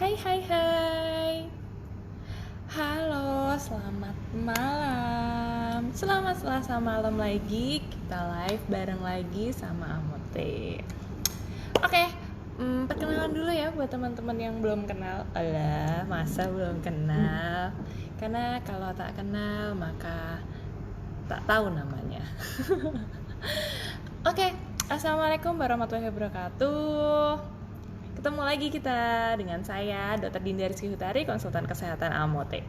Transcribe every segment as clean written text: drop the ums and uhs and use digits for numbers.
Hai hai hai. Halo, selamat malam. Selamat Selasa malam lagi. Kita live bareng lagi sama Amote. Oke, perkenalan dulu ya buat teman-teman yang belum kenal. Alah, masa belum kenal? Karena kalau tak kenal maka tak tahu namanya. Oke, assalamualaikum warahmatullahi wabarakatuh. Ketemu lagi kita dengan saya, Dr. Dinda Rizky Hutari, konsultan kesehatan Amote.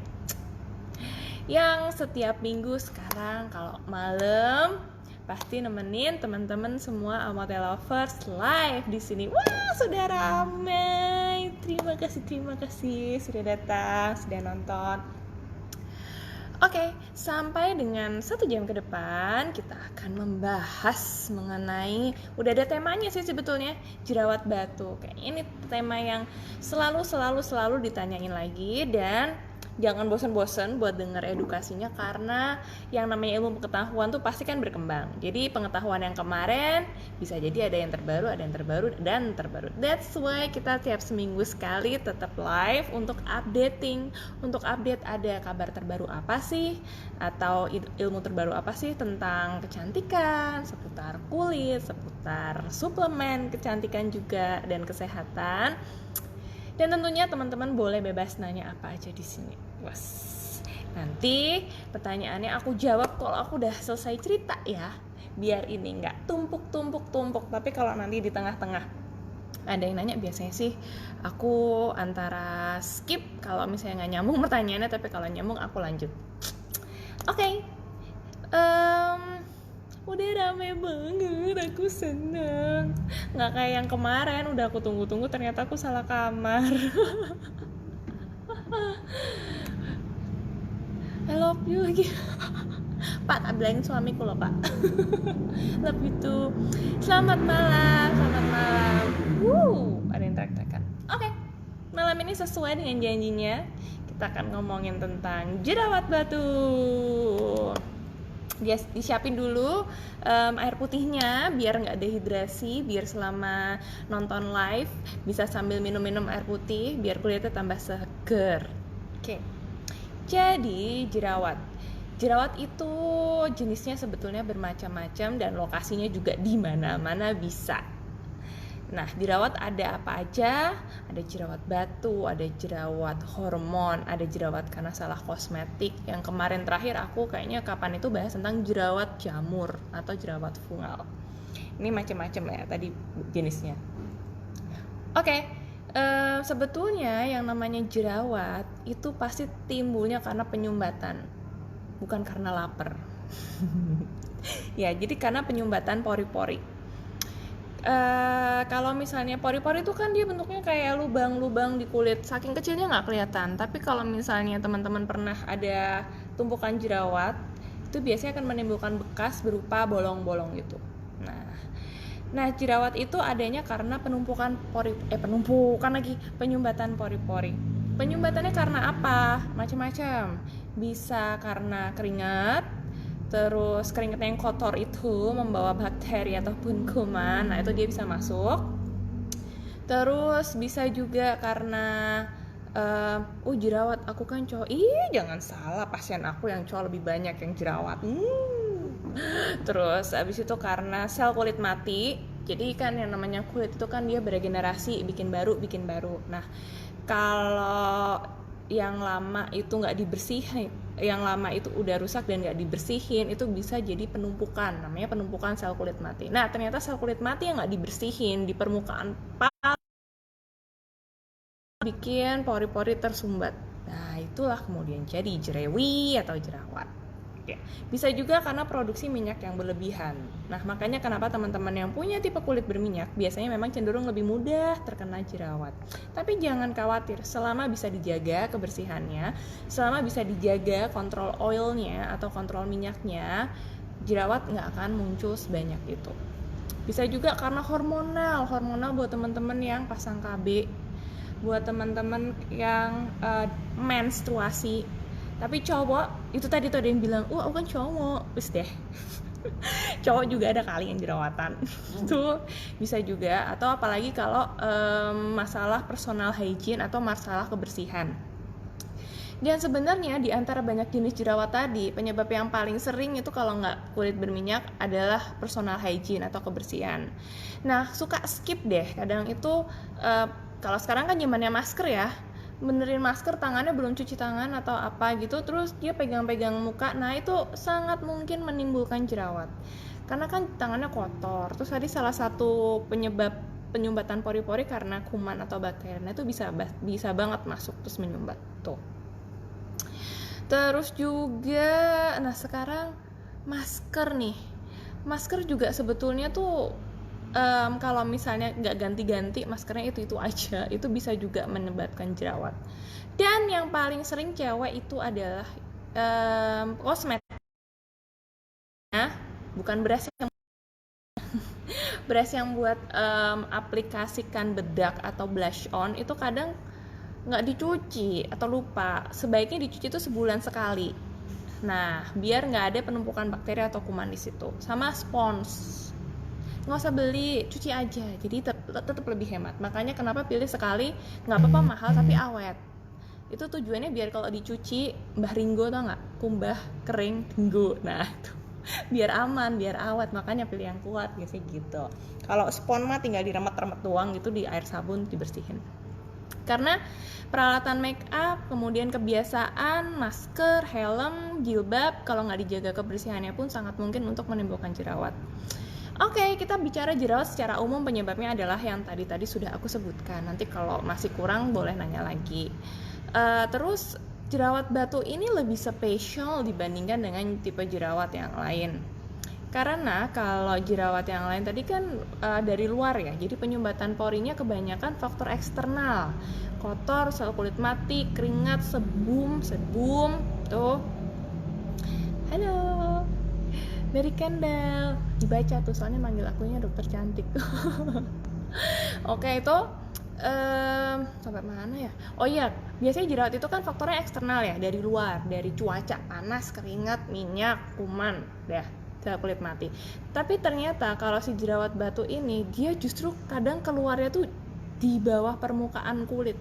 Yang setiap minggu sekarang kalau malam pasti nemenin teman-teman semua Amote lovers live di sini. Wah, sudah ramai. Terima kasih sudah datang, sudah nonton. Oke, sampai dengan 1 jam ke depan kita akan membahas mengenai, udah ada temanya sih sebetulnya, jerawat batu. Kayak ini tema yang selalu ditanyain lagi, dan jangan bosan-bosan buat denger edukasinya, karena yang namanya ilmu pengetahuan tuh pasti kan berkembang. Jadi pengetahuan yang kemarin bisa jadi ada yang terbaru, dan terbaru. That's why kita tiap seminggu sekali tetap live untuk updating, untuk update ada kabar terbaru apa sih, atau ilmu terbaru apa sih tentang kecantikan, seputar kulit, seputar suplemen kecantikan juga, dan kesehatan. Dan tentunya teman-teman boleh bebas nanya apa aja di sini. Was. Nanti pertanyaannya aku jawab kalau aku udah selesai cerita ya. Biar ini nggak tumpuk. Tapi kalau nanti di tengah-tengah ada yang nanya, biasanya sih aku antara skip kalau misalnya nggak nyambung pertanyaannya, tapi kalau nyambung aku lanjut. Oke. Udah rame banget, aku seneng. Nggak kayak yang kemarin, udah aku tunggu-tunggu ternyata aku salah kamar. I love you lagi. Pak, tak bilangin suamiku loh, Pak. Love you too. Selamat malam. Ada yang teriak-teriakan. Oke, malam ini sesuai dengan janjinya, kita akan ngomongin tentang jerawat batu. Disiapin dulu air putihnya biar nggak dehidrasi, biar selama nonton live bisa sambil minum air putih biar kulitnya tambah seger. Oke. Jadi jerawat itu jenisnya sebetulnya bermacam-macam dan lokasinya juga di mana-mana bisa. Nah, jerawat ada apa aja? Ada jerawat batu, ada jerawat hormon, ada jerawat karena salah kosmetik. Yang kemarin terakhir aku kayaknya kapan itu bahas tentang jerawat jamur atau jerawat fungal. Ini macam-macam ya tadi jenisnya. Oke, sebetulnya yang namanya jerawat itu pasti timbulnya karena penyumbatan, bukan karena lapar. Ya, jadi karena penyumbatan pori-pori. Kalau misalnya pori-pori itu kan dia bentuknya kayak lubang-lubang di kulit, saking kecilnya nggak kelihatan. Tapi kalau misalnya teman-teman pernah ada tumpukan jerawat, itu biasanya akan menimbulkan bekas berupa bolong-bolong gitu. Nah jerawat itu adanya karena penyumbatan pori-pori. Penyumbatannya karena apa? Macam-macam. Bisa karena keringat. Terus keringat yang kotor itu membawa bakteri ataupun kuman, nah itu dia bisa masuk. Terus bisa juga karena jerawat aku kan cowok. Jangan salah, pasien aku yang cowok lebih banyak yang jerawat. Terus abis itu karena sel kulit mati. Jadi kan yang namanya kulit itu kan dia beregenerasi, bikin baru. Nah kalau yang lama itu nggak dibersihin, yang lama itu udah rusak dan nggak dibersihin, itu bisa jadi penumpukan, namanya penumpukan sel kulit mati. Nah ternyata sel kulit mati yang nggak dibersihin di permukaan bikin pori-pori tersumbat. Nah itulah kemudian jadi jerewi atau jerawat. Oke. Bisa juga karena produksi minyak yang berlebihan. Nah makanya kenapa teman-teman yang punya tipe kulit berminyak biasanya memang cenderung lebih mudah terkena jerawat. Tapi jangan khawatir, selama bisa dijaga kebersihannya, selama bisa dijaga kontrol oilnya atau kontrol minyaknya, jerawat nggak akan muncul sebanyak itu. Bisa juga karena hormonal buat teman-teman yang pasang KB, buat teman-teman yang menstruasi. Tapi cowok, itu tadi tuh ada yang bilang, aku kan cowok, wis deh. Cowok juga ada kali yang jerawatan. Itu bisa juga, atau apalagi kalau masalah personal hygiene atau masalah kebersihan. Dan sebenarnya di antara banyak jenis jerawat tadi, penyebab yang paling sering itu kalau nggak kulit berminyak adalah personal hygiene atau kebersihan. Nah, suka skip deh. Kadang itu kalau sekarang kan zamannya masker ya, benerin masker tangannya belum cuci tangan atau apa gitu, terus dia pegang-pegang muka. Nah, itu sangat mungkin menimbulkan jerawat. Karena kan tangannya kotor. Terus tadi salah satu penyebab penyumbatan pori-pori karena kuman atau bakteri. Nah, itu bisa banget masuk terus menyumbat tuh. Terus juga, nah sekarang masker nih. Masker juga sebetulnya tuh kalau misalnya nggak ganti-ganti maskernya itu aja, itu bisa juga menyebabkan jerawat. Dan yang paling sering cewek itu adalah kosmetik, bukan beras yang buat aplikasikan bedak atau blush on itu kadang nggak dicuci atau lupa. Sebaiknya dicuci itu sebulan sekali. Nah, biar nggak ada penumpukan bakteri atau kuman di situ. Sama spons, nggak usah beli, cuci aja. Jadi tetap lebih hemat. Makanya kenapa pilih sekali, nggak apa-apa mahal tapi awet. Itu tujuannya biar kalau dicuci, Mbah Ringo tau nggak? Kumbah kering Ringo. Nah itu biar aman, biar awet. Makanya pilih yang kuat biasanya gitu. Kalau spons mah tinggal diremet-remet doang gitu di air sabun, dibersihin. Karena peralatan make up, kemudian kebiasaan, masker, helm, jilbab, kalau nggak dijaga kebersihannya pun sangat mungkin untuk menimbulkan jerawat. Oke, kita bicara jerawat secara umum, penyebabnya adalah yang tadi sudah aku sebutkan. Nanti kalau masih kurang boleh nanya lagi. Terus jerawat batu ini lebih spesial dibandingkan dengan tipe jerawat yang lain. Karena kalau jerawat yang lain tadi kan dari luar ya, jadi penyumbatan porinya kebanyakan faktor eksternal, kotor, sel kulit mati, keringat, sebum, tuh. Halo, dari Kendal, dibaca tuh soalnya manggil akunya dokter cantik. Oke, itu sampai mana ya? Oh iya, biasanya jerawat itu kan faktornya eksternal ya, dari luar, dari cuaca, panas, keringat, minyak, kuman, sel kulit mati. Tapi ternyata kalau si jerawat batu ini dia justru kadang keluarnya tuh di bawah permukaan kulit.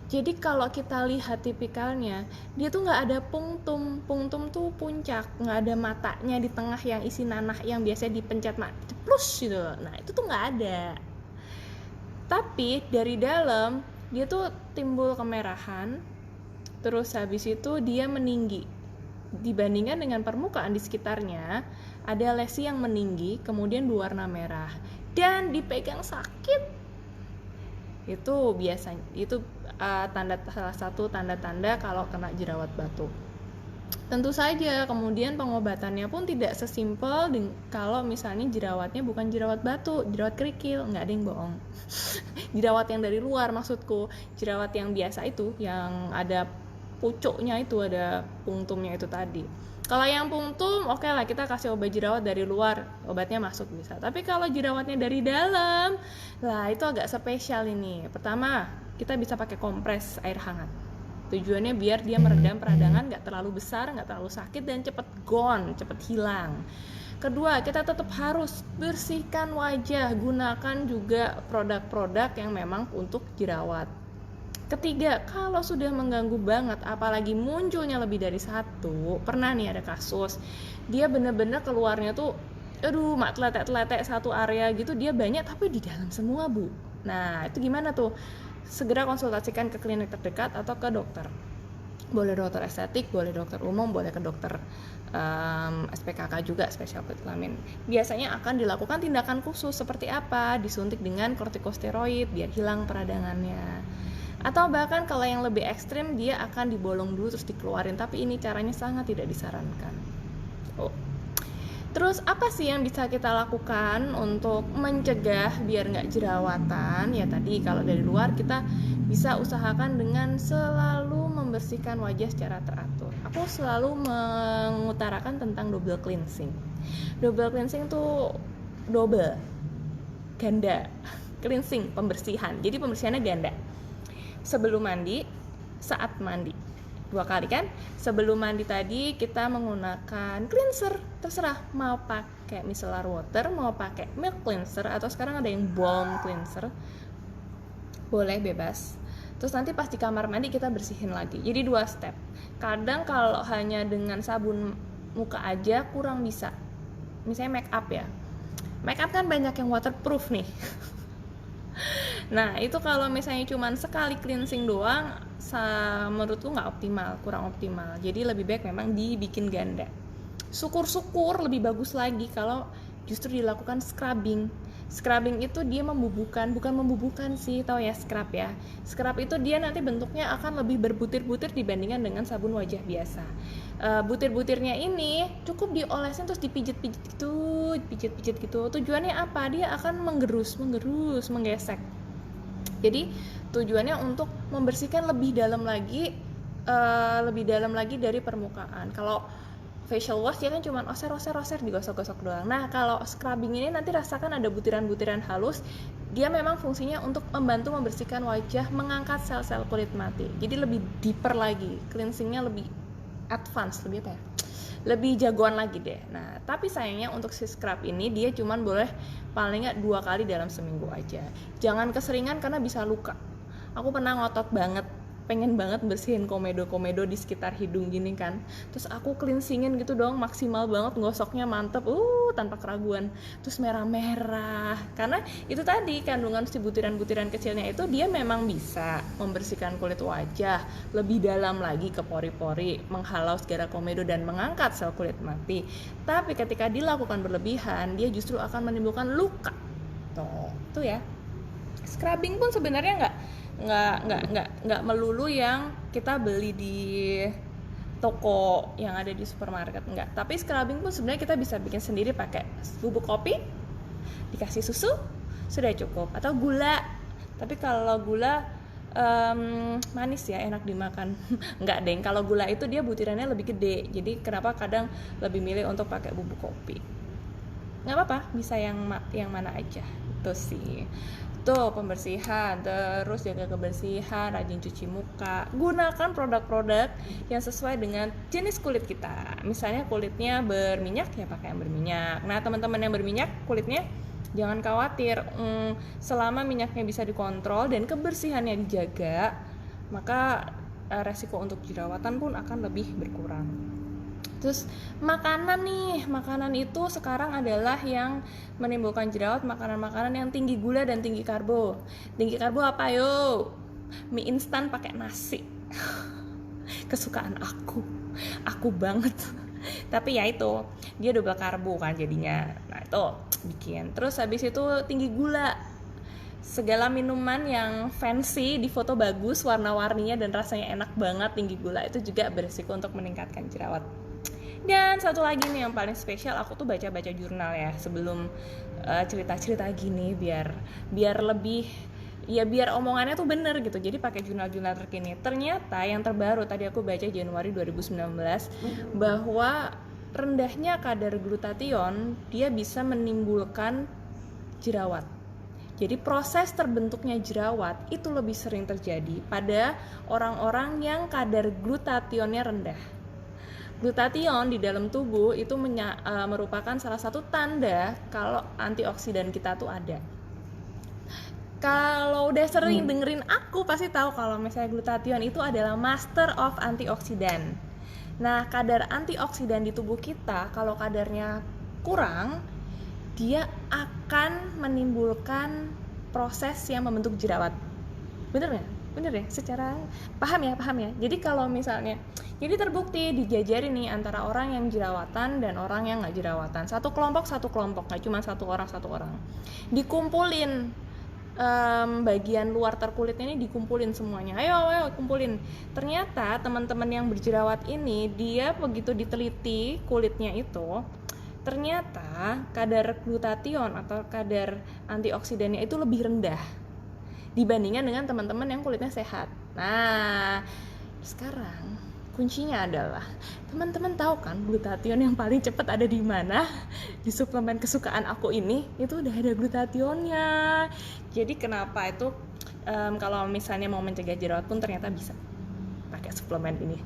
Jadi kalau kita lihat tipikalnya, dia tuh nggak ada punktum. Punktum tuh puncak, nggak ada matanya di tengah yang isi nanah yang biasanya dipencet plus gitu. Nah itu tuh nggak ada. Tapi dari dalam dia tuh timbul kemerahan, terus habis itu dia meninggi. Dibandingkan dengan permukaan di sekitarnya, ada lesi yang meninggi, kemudian berwarna merah dan dipegang sakit. Itu biasanya itu salah satu tanda-tanda kalau kena jerawat batu. Tentu saja kemudian pengobatannya pun tidak sesimpel kalau misalnya jerawatnya bukan jerawat batu, jerawat kerikil, nggak ada yang bohong. Jerawat yang dari luar maksudku, jerawat yang biasa itu yang ada pucuknya itu, ada punktumnya itu tadi. Kalau yang punktum, oke lah kita kasih obat jerawat dari luar, obatnya masuk bisa. Tapi kalau jerawatnya dari dalam, lah itu agak spesial ini. Pertama, kita bisa pakai kompres air hangat. Tujuannya biar dia meredam peradangan, nggak terlalu besar, nggak terlalu sakit, dan cepet gone, cepet hilang. Kedua, kita tetap harus bersihkan wajah, gunakan juga produk-produk yang memang untuk jerawat. Ketiga, kalau sudah mengganggu banget, apalagi munculnya lebih dari satu, pernah nih ada kasus, dia bener-bener keluarnya tuh, mak teletek satu area gitu, dia banyak tapi di dalam semua bu. Nah itu gimana tuh? Segera konsultasikan ke klinik terdekat atau ke dokter. Boleh dokter estetik, boleh dokter umum, boleh ke dokter SPKK juga, spesial kulit kelamin. Biasanya akan dilakukan tindakan khusus seperti apa? Disuntik dengan kortikosteroid biar hilang peradangannya. Atau bahkan kalau yang lebih ekstrim dia akan dibolong dulu terus dikeluarin, tapi ini caranya sangat tidak disarankan. Terus apa sih yang bisa kita lakukan untuk mencegah biar nggak jerawatan? Ya tadi kalau dari luar kita bisa usahakan dengan selalu membersihkan wajah secara teratur. Aku selalu mengutarakan tentang double cleansing. Double cleansing tuh double, ganda. Cleansing, pembersihan. Jadi pembersihannya ganda. Sebelum mandi, saat mandi. 2 kali kan. Sebelum mandi tadi kita menggunakan cleanser, terserah mau pakai micellar water, mau pakai milk cleanser, atau sekarang ada yang balm cleanser, boleh bebas. Terus nanti pas di kamar mandi kita bersihin lagi. Jadi 2 step. Kadang kalau hanya dengan sabun muka aja kurang bisa. Misalnya make up ya. Make up kan banyak yang waterproof nih. Nah itu kalau misalnya cuman sekali cleansing doang, menurutku nggak optimal, kurang optimal. Jadi lebih baik memang dibikin ganda. Syukur-syukur lebih bagus lagi kalau justru dilakukan scrubbing. Scrubbing itu dia membubuhkan, bukan membubuhkan sih, tahu ya scrub ya. Scrub itu dia nanti bentuknya akan lebih berbutir-butir dibandingkan dengan sabun wajah biasa. Butir-butirnya ini cukup diolesin terus dipijit-pijit gitu, pijit-pijit gitu. Tujuannya apa? Dia akan menggerus, menggesek. Jadi tujuannya untuk membersihkan lebih dalam lagi dari permukaan. Kalau facial wash dia kan cuma oser digosok-gosok doang. Nah kalau scrubbing ini nanti rasakan ada butiran-butiran halus. Dia memang fungsinya untuk membantu membersihkan wajah, mengangkat sel-sel kulit mati. Jadi lebih deeper lagi, cleansingnya lebih advance, lebih jagoan lagi deh. Nah tapi sayangnya untuk si scrub ini dia cuma boleh paling nggak 2 kali dalam seminggu aja. Jangan keseringan karena bisa luka. Aku pernah ngotot banget, pengen banget bersihin komedo di sekitar hidung gini kan, terus aku cleansingin gitu dong, maksimal banget, gosoknya mantep, tanpa keraguan, terus merah-merah, karena itu tadi kandungan si butiran-butiran kecilnya itu dia memang bisa membersihkan kulit wajah lebih dalam lagi ke pori-pori, menghalau segala komedo dan mengangkat sel kulit mati. Tapi ketika dilakukan berlebihan, dia justru akan menimbulkan luka. Tuh ya. Scrubbing pun sebenarnya nggak melulu yang kita beli di toko yang ada di supermarket, enggak. Tapi scrubbing pun sebenarnya kita bisa bikin sendiri pakai bubuk kopi, dikasih susu, sudah cukup, atau gula. Tapi kalau gula manis ya, enak dimakan. Enggak deng, kalau gula itu dia butirannya lebih gede. Jadi kenapa kadang lebih milih untuk pakai bubuk kopi. Nggak apa-apa, bisa yang mana aja. Itu sih. Tuh pembersihan, terus jaga kebersihan, rajin cuci muka, gunakan produk-produk yang sesuai dengan jenis kulit kita. Misalnya kulitnya berminyak, ya pakai yang berminyak. Nah teman-teman yang berminyak kulitnya jangan khawatir, selama minyaknya bisa dikontrol dan kebersihannya dijaga, maka resiko untuk jerawatan pun akan lebih berkurang. Terus makanan itu sekarang adalah yang menimbulkan jerawat, makanan-makanan yang tinggi gula dan tinggi karbo. Tinggi karbo apa yo? Mie instan pakai nasi. Kesukaan aku banget. Tapi ya itu, dia double karbo kan jadinya. Nah itu bikin. Terus habis itu tinggi gula. Segala minuman yang fancy, di foto bagus, warna-warninya dan rasanya enak banget, tinggi gula itu juga berisiko untuk meningkatkan jerawat. Dan satu lagi nih yang paling spesial, aku tuh baca-baca jurnal ya sebelum cerita-cerita gini biar lebih ya, biar omongannya tuh bener gitu. Jadi pakai jurnal-jurnal terkini. Ternyata yang terbaru tadi aku baca Januari 2019 bahwa rendahnya kadar glutathione dia bisa menimbulkan jerawat. Jadi proses terbentuknya jerawat itu lebih sering terjadi pada orang-orang yang kadar glutathione-nya rendah. Glutathione di dalam tubuh itu merupakan salah satu tanda kalau antioksidan kita tuh ada. Kalau udah sering dengerin aku pasti tahu kalau misalnya glutathione itu adalah master of antioksidan. Nah, kadar antioksidan di tubuh kita kalau kadarnya kurang, dia akan menimbulkan proses yang membentuk jerawat. Bener ya? Secara paham ya. Jadi kalau misalnya, jadi terbukti dijajarin nih antara orang yang jerawatan dan orang yang nggak jerawatan. Satu kelompok, nggak cuma satu orang. Dikumpulin bagian luar terkulitnya ini dikumpulin semuanya. Ayo kumpulin. Ternyata teman-teman yang berjerawat ini dia begitu diteliti kulitnya itu, ternyata kadar glutathione atau kadar antioksidannya itu lebih rendah dibandingkan dengan teman-teman yang kulitnya sehat. Nah, sekarang kuncinya adalah teman-teman tahu kan glutathione yang paling cepat ada di mana? Di suplemen kesukaan aku ini itu udah ada glutathione-nya. Jadi kenapa itu kalau misalnya mau mencegah jerawat pun ternyata bisa pakai suplemen ini.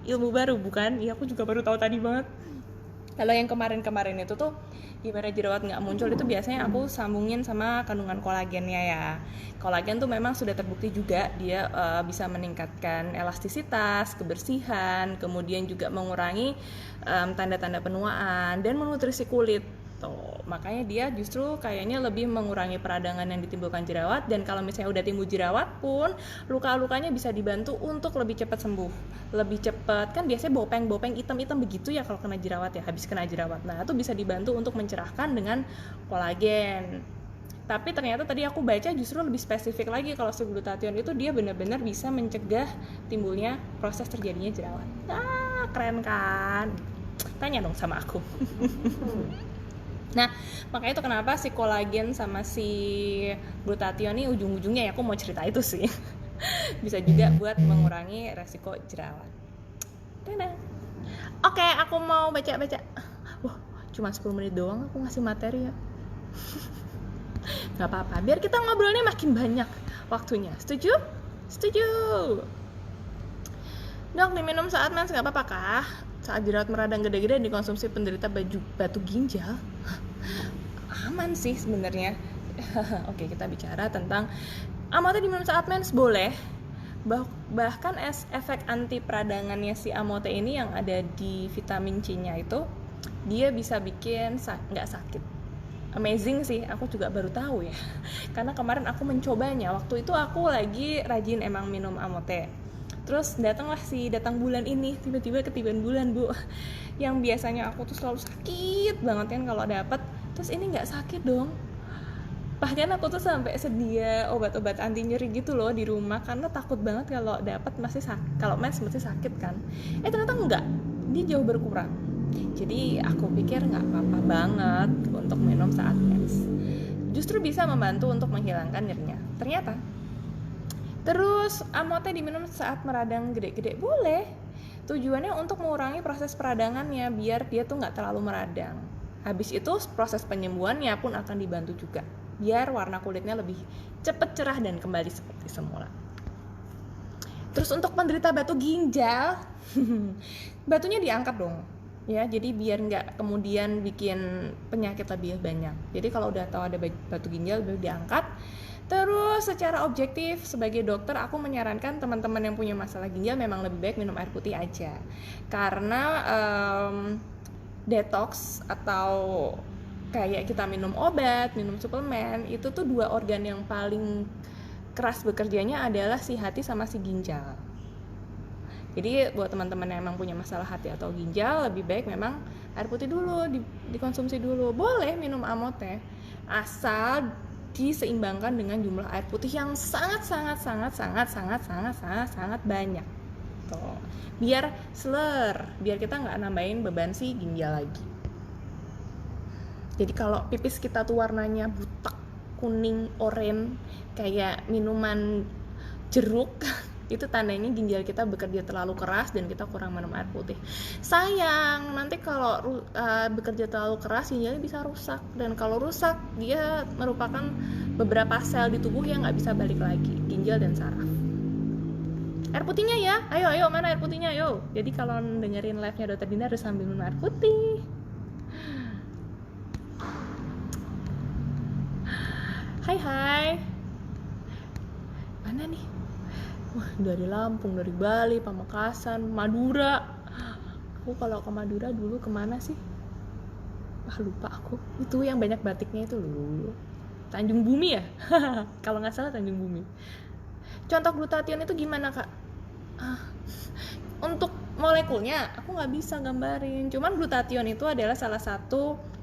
Ilmu baru bukan? Iya, aku juga baru tahu tadi banget. Kalau yang kemarin-kemarin itu tuh gimana jerawat nggak muncul itu biasanya aku sambungin sama kandungan kolagennya ya. Kolagen tuh memang sudah terbukti juga dia bisa meningkatkan elastisitas, kebersihan, kemudian juga mengurangi tanda-tanda penuaan dan menutrisi kulit. Tuh, makanya dia justru kayaknya lebih mengurangi peradangan yang ditimbulkan jerawat, dan kalau misalnya udah timbul jerawat pun luka-lukanya bisa dibantu untuk lebih cepat sembuh, lebih cepat. Kan biasanya bopeng-bopeng hitam-hitam begitu ya kalau kena jerawat ya, habis kena jerawat. Nah, itu bisa dibantu untuk mencerahkan dengan kolagen. Tapi ternyata tadi aku baca justru lebih spesifik lagi kalau si glutathione itu dia benar-benar bisa mencegah timbulnya proses terjadinya jerawat. Keren kan? Tanya dong sama aku. Nah, makanya itu kenapa si kolagen sama si glutathione ini ujung-ujungnya ya aku mau cerita itu sih. Bisa juga buat mengurangi resiko jerawat. Dadah. Oke, aku mau baca-baca. Wah, cuma 10 menit doang aku ngasih materi ya. Gak apa-apa, biar kita ngobrolnya makin banyak waktunya. Setuju? Setuju. Dok, diminum saat mens gak apa-apa kah? Saat jerawat meradang gede-gede dikonsumsi penderita batu ginjal? Aman sih sebenarnya. Oke, kita bicara tentang Amote diminum saat mens boleh. Bahkan efek anti peradangannya si Amote ini yang ada di vitamin C-nya itu, dia bisa bikin nggak sakit. Amazing sih, aku juga baru tahu ya. Karena kemarin aku mencobanya, waktu itu aku lagi rajin emang minum Amote. Terus datang bulan ini, tiba-tiba ketiban bulan bu. Yang biasanya aku tuh selalu sakit banget kan kalau dapat, terus ini nggak sakit dong. Bahkan aku tuh sampai sedia obat-obat anti nyeri gitu loh di rumah karena takut banget kalau dapat kalau mens masih sakit kan. Ternyata enggak, dia jauh berkurang. Jadi aku pikir nggak apa-apa banget untuk minum saat mens. Justru bisa membantu untuk menghilangkan nyerinya. Ternyata. Terus Amote diminum saat meradang gede-gede boleh. Tujuannya untuk mengurangi proses peradangannya biar dia tuh nggak terlalu meradang. Habis itu proses penyembuhannya pun akan dibantu juga biar warna kulitnya lebih cepat cerah dan kembali seperti semula. Terus untuk penderita batu ginjal, batunya diangkat dong. Ya, jadi biar nggak kemudian bikin penyakit lebih banyak. Jadi kalau udah tahu ada batu ginjal baru diangkat. Terus secara objektif sebagai dokter aku menyarankan teman-teman yang punya masalah ginjal memang lebih baik minum air putih aja. Karena detox atau kayak kita minum obat, minum suplemen, itu tuh dua organ yang paling keras bekerjanya adalah si hati sama si ginjal. Jadi buat teman-teman yang emang punya masalah hati atau ginjal, lebih baik memang air putih dulu, dikonsumsi dulu. Boleh minum Amote, asal diseimbangkan dengan jumlah air putih yang sangat banyak. Tuh. Biar biar kita nggak nambahin beban si ginjal lagi. Jadi kalau pipis kita tuh warnanya butek, kuning, oranye, kayak minuman jeruk, itu tandanya ginjal kita bekerja terlalu keras dan kita kurang minum air putih. Sayang, nanti kalau bekerja terlalu keras ginjalnya bisa rusak, dan kalau rusak dia merupakan beberapa sel di tubuh yang nggak bisa balik lagi, ginjal dan saraf. Air putihnya ya, ayo mana air putihnya, ayo. Jadi kalau dengerin live-nya Dr. Dinda harus sambil minum air putih. Hai. Mana nih? Wah, dari Lampung, dari Bali, Pamekasan, Madura. Aku kalau ke Madura dulu kemana sih? Wah, lupa aku. Itu yang banyak batiknya itu loh. Tanjung Bumi ya? Kalau nggak salah Tanjung Bumi. Contoh glutathione itu gimana kak? Untuk molekulnya aku nggak bisa gambarin. Cuman glutathione itu adalah salah satu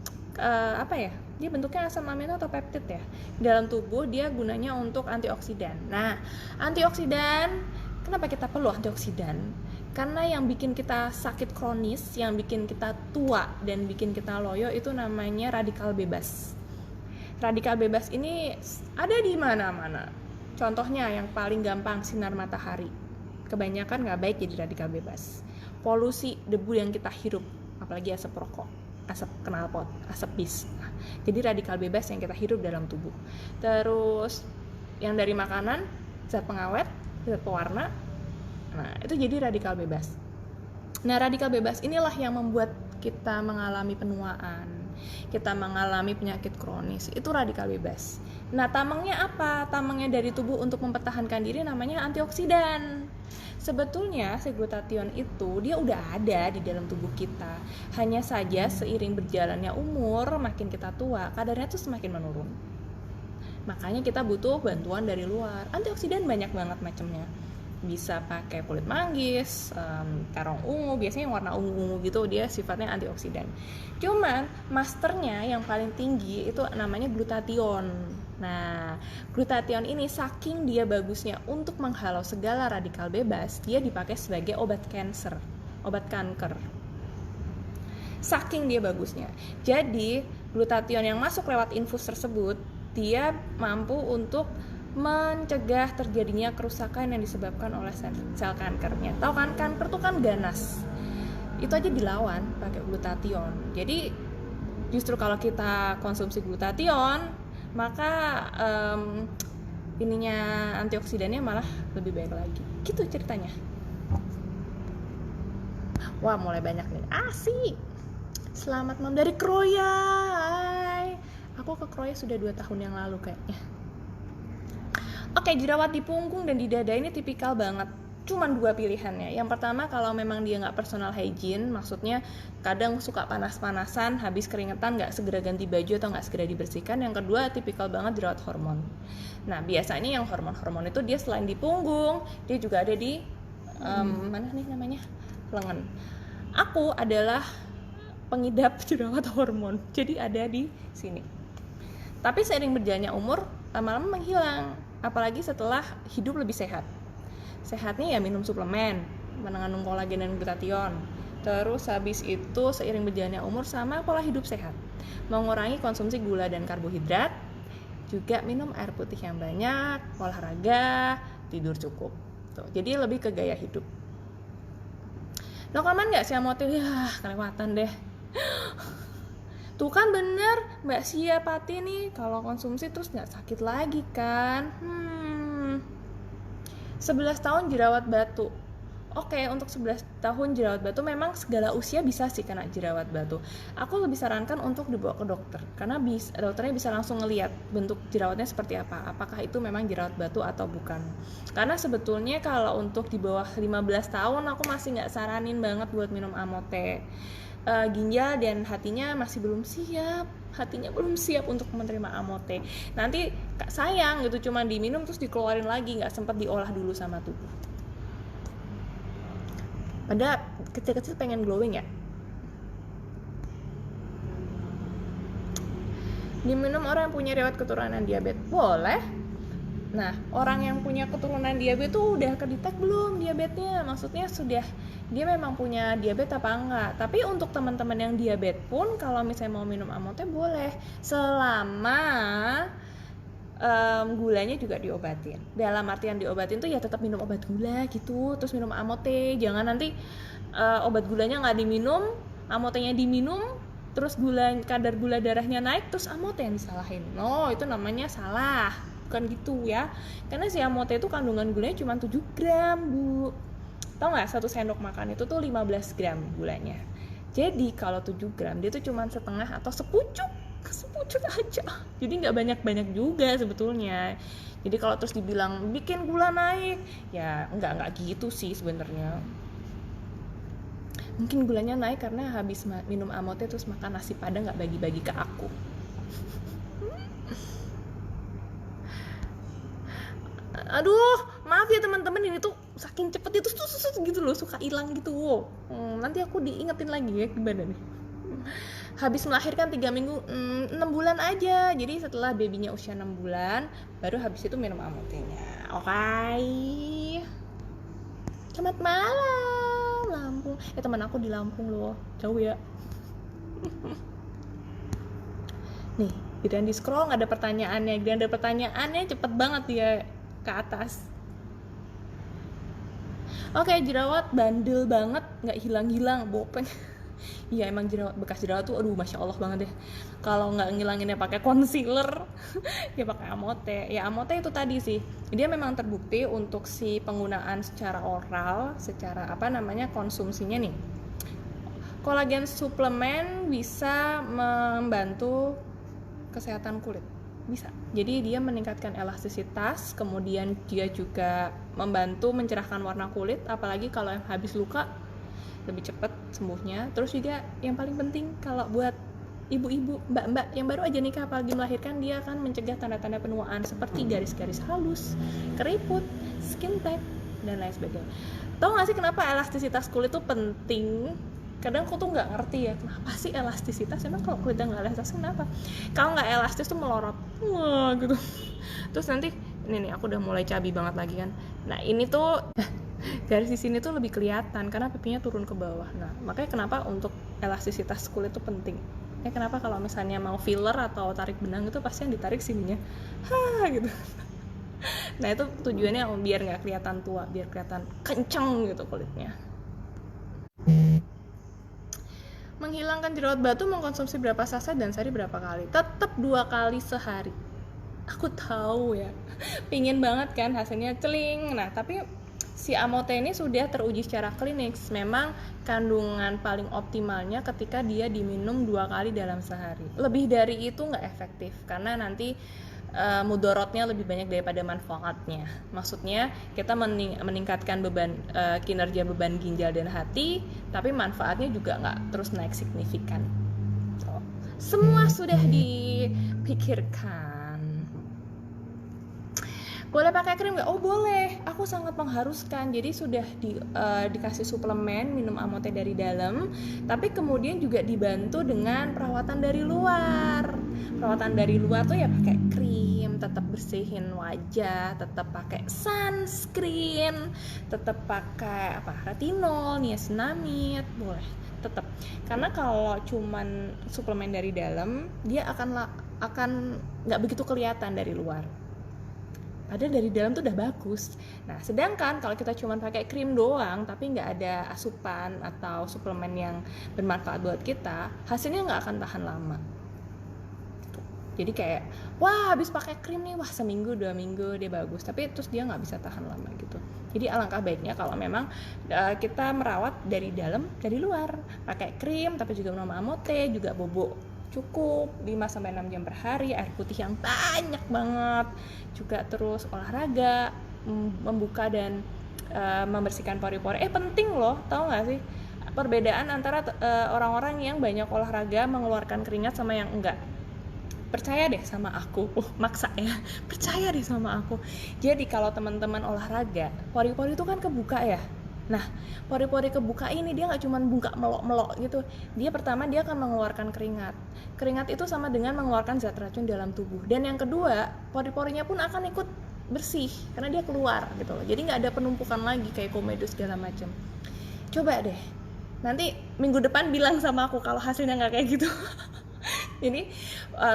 dia bentuknya asam amino atau peptid ya. Dalam tubuh dia gunanya untuk antioksidan. Nah, antioksidan, kenapa kita perlu antioksidan? Karena yang bikin kita sakit kronis, yang bikin kita tua dan bikin kita loyo itu namanya radikal bebas. Radikal bebas ini ada di mana-mana. Contohnya yang paling gampang sinar matahari. Kebanyakan nggak baik jadi radikal bebas. Polusi debu yang kita hirup, apalagi asap rokok, asap knalpot, asap bis. Jadi radikal bebas yang kita hirup dalam tubuh. Terus yang dari makanan, zat pengawet, zat pewarna, Nah, itu jadi radikal bebas. Nah, radikal bebas inilah yang membuat kita mengalami penuaan, kita mengalami penyakit kronis. Itu radikal bebas. Nah, tamengnya apa? Tamengnya dari tubuh untuk mempertahankan diri namanya antioksidan. Sebetulnya si glutathione itu dia udah ada di dalam tubuh kita. Hanya saja seiring berjalannya umur, makin kita tua, kadarnya tuh semakin menurun. Makanya kita butuh bantuan dari luar. Antioksidan banyak banget macamnya. Bisa pakai kulit manggis, terong ungu, biasanya yang warna ungu-ungu gitu, dia sifatnya antioksidan. Cuman masternya yang paling tinggi itu namanya glutathione. Nah, glutathione ini saking dia bagusnya untuk menghalau segala radikal bebas, dia dipakai sebagai obat kanker. Saking dia bagusnya. Jadi, glutathione yang masuk lewat infus tersebut, dia mampu untuk mencegah terjadinya kerusakan yang disebabkan oleh sel kankernya. Tahu kan, kanker tuh kan ganas. Itu aja dilawan pakai glutathione. Jadi justru kalau kita konsumsi glutathione, maka antioksidannya malah lebih baik lagi. Gitu ceritanya. Wah, mulai banyak nih. Asik. Selamat malam dari Kroya. Aku ke Kroya sudah 2 tahun yang lalu kayaknya. Oke, jerawat di punggung dan di dada ini tipikal banget. Cuman 2 pilihannya. Yang pertama, kalau memang dia nggak personal hygiene, maksudnya kadang suka panas-panasan, habis keringetan nggak segera ganti baju atau nggak segera dibersihkan. Yang kedua, tipikal banget jerawat hormon. Nah, biasanya yang hormon-hormon itu dia selain di punggung, dia juga ada di mana nih namanya? Lengan. Aku adalah pengidap jerawat hormon, jadi ada di sini. Tapi seiring berjalannya umur, lama-lama menghilang. Apalagi setelah hidup lebih sehat. Sehatnya ya minum suplemen, mengandung kolagen dan glutathione. Terus habis itu seiring berjalannya umur sama pola hidup sehat. Mengurangi konsumsi gula dan karbohidrat, juga minum air putih yang banyak, olahraga, tidur cukup. Tuh, jadi lebih ke gaya hidup. Dok, aman nggak sih amotil? Ya, kelewatan deh. Tuh kan bener, Mbak Sia Pati nih, kalau konsumsi terus nggak sakit lagi kan? 11 tahun jerawat batu. Oke, untuk 11 tahun jerawat batu memang segala usia bisa sih kena jerawat batu. Aku lebih sarankan untuk dibawa ke dokter, karena dokternya bisa langsung ngelihat bentuk jerawatnya seperti apa. Apakah itu memang jerawat batu atau bukan. Karena sebetulnya kalau untuk di bawah 15 tahun aku masih nggak saranin banget buat minum Amote. Ginjal dan hatinya masih belum siap untuk menerima Amote. Nanti sayang gitu, cuma diminum terus dikeluarin lagi, nggak sempat diolah dulu sama tubuh. Padahal kecil-kecil pengen glowing ya. Diminum orang yang punya riwayat keturunan diabetes boleh. Nah, orang yang punya keturunan diabetes tuh udah kedetek belum diabetesnya? Maksudnya sudah dia memang punya diabetes apa enggak? Tapi untuk teman-teman yang diabetes pun kalau misalnya mau minum Amote boleh, selama gulanya juga diobatin. Dalam artian diobatin tuh ya tetap minum obat gula gitu, terus minum Amote. Jangan nanti obat gulanya nggak diminum, Amotenya diminum, terus kadar gula darahnya naik, terus Amote yang disalahin. No, itu namanya salah. Bukan gitu ya. Karena si Amote itu kandungan gulanya cuma 7 gram, Bu. Tahu nggak, 1 sendok makan itu tuh 15 gram gulanya. Jadi kalau 7 gram dia tuh cuma setengah atau sepucuk aja. Jadi nggak banyak-banyak juga sebetulnya. Jadi kalau terus dibilang bikin gula naik, ya nggak gitu sih sebenarnya. Mungkin gulanya naik karena habis minum Amote terus makan nasi padang nggak bagi-bagi ke aku. Aduh, maaf ya teman-teman, ini tuh saking cepet itu gitu loh, suka hilang gitu. Nanti aku diingetin lagi ya gimana nih. Habis melahirkan 3 minggu, 6 bulan aja. Jadi setelah babynya usia 6 bulan, baru habis itu minum Amotenya. Oke. Selamat malam, Lampung. Teman aku di Lampung loh, jauh ya. Nih, giliran di scroll nggak ada pertanyaannya. Giliran ada pertanyaannya cepet banget dia ke atas. Oke, jerawat bandel banget, nggak hilang-hilang, bopeng. Iya emang bekas jerawat tuh aduh masya Allah banget deh. Kalau nggak ngilanginnya pakai concealer ya pakai Amote. Ya Amote itu tadi sih, dia memang terbukti untuk si penggunaan secara oral, secara konsumsinya nih. Kolagen suplemen bisa membantu kesehatan kulit, bisa. Jadi dia meningkatkan elastisitas, kemudian dia juga membantu mencerahkan warna kulit, apalagi kalau yang habis luka lebih cepat sembuhnya. Terus juga yang paling penting kalau buat ibu-ibu, mbak-mbak yang baru aja nikah apalagi melahirkan, dia akan mencegah tanda-tanda penuaan seperti garis-garis halus, keriput, skin tag, dan lain sebagainya. Tahu nggak sih kenapa elastisitas kulit itu penting? Kadang aku tuh nggak ngerti ya, kenapa sih elastisitas, emang kalau kulitnya nggak elastis kenapa? Kalau nggak elastis tuh melorot, wah gitu. Terus nanti ini nih aku udah mulai cabi banget lagi kan. Nah ini tuh garis di sini tuh lebih kelihatan karena pipinya turun ke bawah. Nah makanya kenapa untuk elastisitas kulit tuh penting. Kenapa kalau misalnya mau filler atau tarik benang itu pasti yang ditarik sininya, gitu. Nah itu tujuannya biar nggak kelihatan tua, biar kelihatan kenceng gitu kulitnya. Menghilangkan jerawat batu mengkonsumsi berapa saset dan sehari berapa kali? Tetap 2 kali sehari. Aku tahu ya, pingin banget kan hasilnya celing. Nah tapi si Amote ini sudah teruji secara klinis. Memang kandungan paling optimalnya ketika dia diminum 2 kali dalam sehari. Lebih dari itu nggak efektif karena nanti mudorotnya lebih banyak daripada manfaatnya. Maksudnya kita meningkatkan beban kinerja beban ginjal dan hati, tapi manfaatnya juga nggak terus naik signifikan. Semua sudah dipikirkan. Boleh pakai krim nggak? Oh boleh, aku sangat mengharuskan. Jadi sudah dikasih suplemen minum Amote dari dalam, tapi kemudian juga dibantu dengan perawatan dari luar. Perawatan dari luar tuh ya pakai krim, tetap bersihin wajah, tetap pakai sunscreen, tetap pakai retinol, niacinamide, boleh tetap. Karena kalau cuman suplemen dari dalam, dia akan nggak begitu kelihatan dari luar. Padahal dari dalam tuh udah bagus. Nah, sedangkan kalau kita cuma pakai krim doang, tapi nggak ada asupan atau suplemen yang bermanfaat buat kita, hasilnya nggak akan tahan lama. Jadi kayak, wah habis pakai krim nih, wah seminggu 2 minggu dia bagus, tapi terus dia nggak bisa tahan lama gitu. Jadi alangkah baiknya kalau memang kita merawat dari dalam, dari luar, pakai krim, tapi juga minum Amote, juga bobo cukup 5-6 jam per hari, air putih yang banyak banget, juga terus olahraga, membuka dan membersihkan pori-pori. Penting loh, tahu nggak sih perbedaan antara orang-orang yang banyak olahraga mengeluarkan keringat sama yang enggak? Percaya deh sama aku, maksa ya, percaya deh sama aku. Jadi kalau teman-teman olahraga, pori-pori itu kan kebuka ya. Nah, pori-pori kebuka ini dia nggak cuma buka melok-melok gitu. Dia pertama dia akan mengeluarkan keringat. Keringat itu sama dengan mengeluarkan zat racun dalam tubuh. Dan yang kedua, pori-porinya pun akan ikut bersih karena dia keluar gitu loh. Jadi nggak ada penumpukan lagi kayak komedo segala macam. Coba deh, nanti minggu depan bilang sama aku kalau hasilnya nggak kayak gitu. Jadi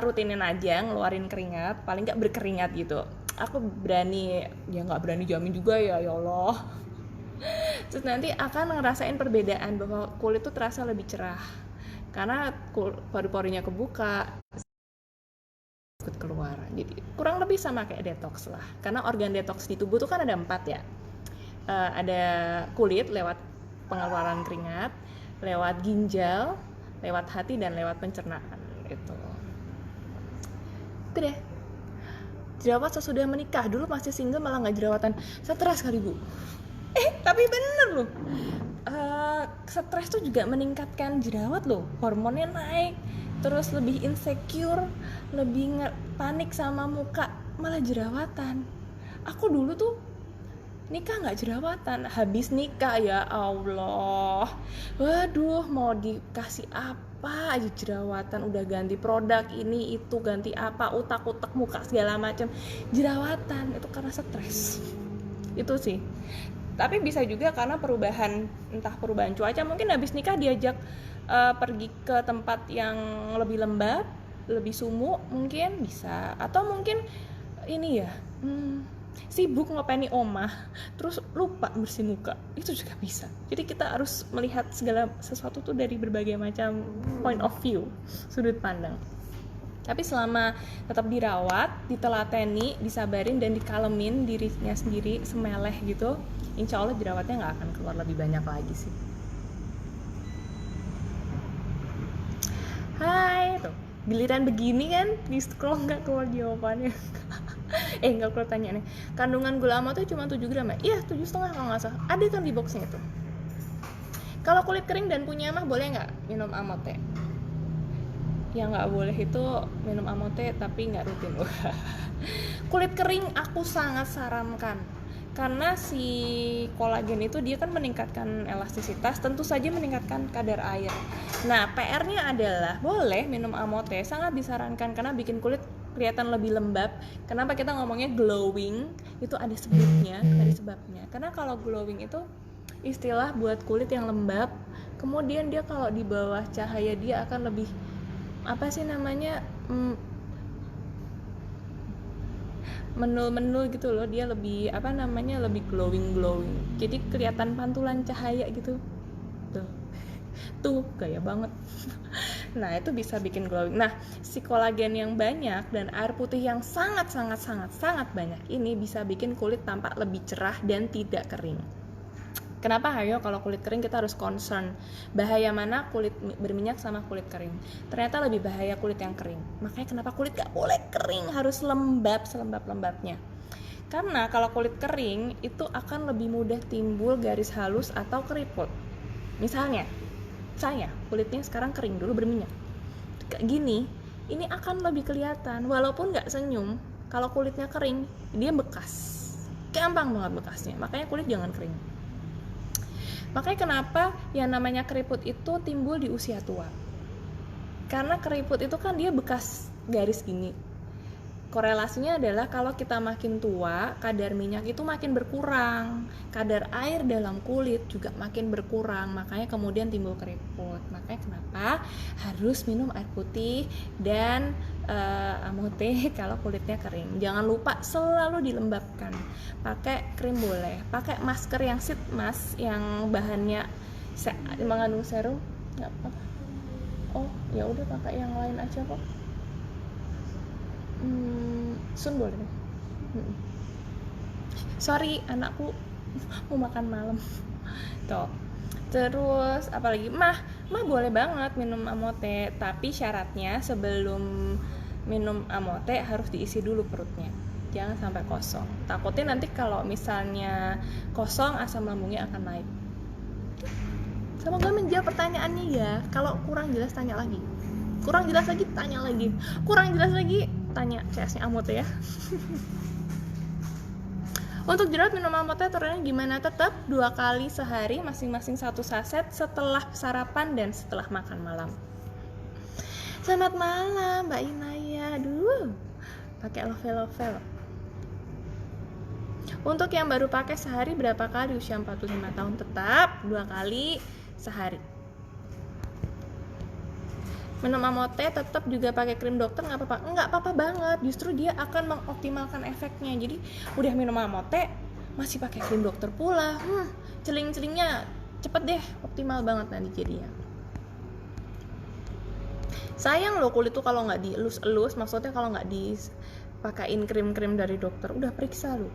rutinin aja ngeluarin keringat, paling nggak berkeringat gitu. Aku berani, ya nggak berani jamin juga ya Allah. Terus nanti akan ngerasain perbedaan bahwa kulit tuh terasa lebih cerah karena pori-porinya kebuka, ikut keluar. Jadi kurang lebih sama kayak detox lah. Karena organ detox di tubuh tuh kan ada 4 ya. Ada kulit lewat pengeluaran keringat, lewat ginjal, lewat hati, dan lewat pencernaan gitu. Itu deh. Jerawat sesudah menikah, dulu masih single malah nggak jerawatan. Stres kali bu. Tapi bener loh, stres tuh juga meningkatkan jerawat loh, hormonnya naik, terus lebih insecure, lebih panik sama muka, malah jerawatan. Aku dulu tuh nikah nggak jerawatan, habis nikah ya Allah, waduh mau dikasih apa aja jerawatan, udah ganti produk ini itu, ganti apa, utak-utak muka segala macam, jerawatan. Itu karena stres itu sih. Tapi bisa juga karena entah perubahan cuaca, mungkin habis nikah diajak pergi ke tempat yang lebih lembab, lebih sumuk mungkin bisa, atau mungkin ini ya sibuk ngopeni omah terus lupa bersih muka, itu juga bisa. Jadi kita harus melihat segala sesuatu tuh dari berbagai macam point of view, sudut pandang. Tapi selama tetap dirawat, ditelateni, disabarin dan dikalemin dirinya sendiri semeleh gitu, insya Allah jerawatnya nggak akan keluar lebih banyak lagi sih. Hai, tuh giliran begini kan di scroll nggak keluar jawabannya. Nggak keluar tanya nih. Kandungan gula amo tuh cuma 7 gram ya? Iya, 7,5 kalau nggak salah. Ada kan di boxnya itu. Kalau kulit kering dan punya mah boleh nggak minum amote? Yang nggak boleh itu minum amote tapi nggak rutin. Kulit kering aku sangat sarankan, karena si kolagen itu dia kan meningkatkan elastisitas, tentu saja meningkatkan kadar air. Nah, PR-nya adalah boleh minum amote, sangat disarankan karena bikin kulit kelihatan lebih lembab. Kenapa kita ngomongnya glowing? Itu ada sebabnya. Karena kalau glowing itu istilah buat kulit yang lembab, kemudian dia kalau di bawah cahaya dia akan lebih menul gitu loh, dia lebih lebih glowing. Jadi kelihatan pantulan cahaya gitu. Tuh gaya banget. Nah, itu bisa bikin glowing. Nah, si kolagen yang banyak dan air putih yang sangat banyak ini bisa bikin kulit tampak lebih cerah dan tidak kering. Kenapa kalau kulit kering kita harus concern bahaya mana kulit berminyak sama kulit kering? Ternyata lebih bahaya kulit yang kering. Makanya kenapa kulit gak boleh kering, harus lembab selembab-lembabnya. Karena kalau kulit kering itu akan lebih mudah timbul garis halus atau keriput. Misalnya saya kulitnya sekarang kering, dulu berminyak kayak gini, ini akan lebih kelihatan walaupun gak senyum. Kalau kulitnya kering dia bekas, gampang banget bekasnya. Makanya kulit jangan kering. Makanya kenapa yang namanya keriput itu timbul di usia tua. Karena keriput itu kan dia bekas garis gini. Korelasinya adalah kalau kita makin tua, kadar minyak itu makin berkurang, kadar air dalam kulit juga makin berkurang, makanya kemudian timbul keriput. Makanya kenapa harus minum air putih dan amote kalau kulitnya kering. Jangan lupa selalu dilembabkan. Pakai krim boleh, pakai masker yang sheet mask yang bahannya mengandung serum, nggak apa-apa. Oh, ya udah pakai yang lain aja kok. Sun boleh. Sorry, anakku mau makan malam. Tuh. Terus apalagi mah boleh banget minum amote, tapi syaratnya sebelum minum amote harus diisi dulu perutnya. Jangan sampai kosong. Takutnya nanti kalau misalnya kosong asam lambungnya akan naik. Semoga menjawab pertanyaannya ya. Kalau kurang jelas tanya lagi. Kurang jelas lagi tanya lagi. Kurang jelas lagi tanya CS-nya amote ya. Untuk jerawat minum amote turunnya gimana? Tetap 2 kali sehari, masing-masing 1 saset setelah sarapan dan setelah makan malam. Selamat malam Mbak Inaya. Aduh, pakai lovel. Untuk yang baru pakai sehari berapa kali usia 45 tahun? Tetap 2 kali sehari. Minum amote tetap juga pakai krim dokter nggak apa-apa? Nggak apa-apa banget, justru dia akan mengoptimalkan efeknya. Jadi udah minum amote masih pakai krim dokter pula, celing-celingnya cepet deh, optimal banget nanti jadinya. Sayang loh kulit tuh kalau nggak dielus-elus, maksudnya kalau nggak dipakain krim-krim dari dokter, udah periksa loh.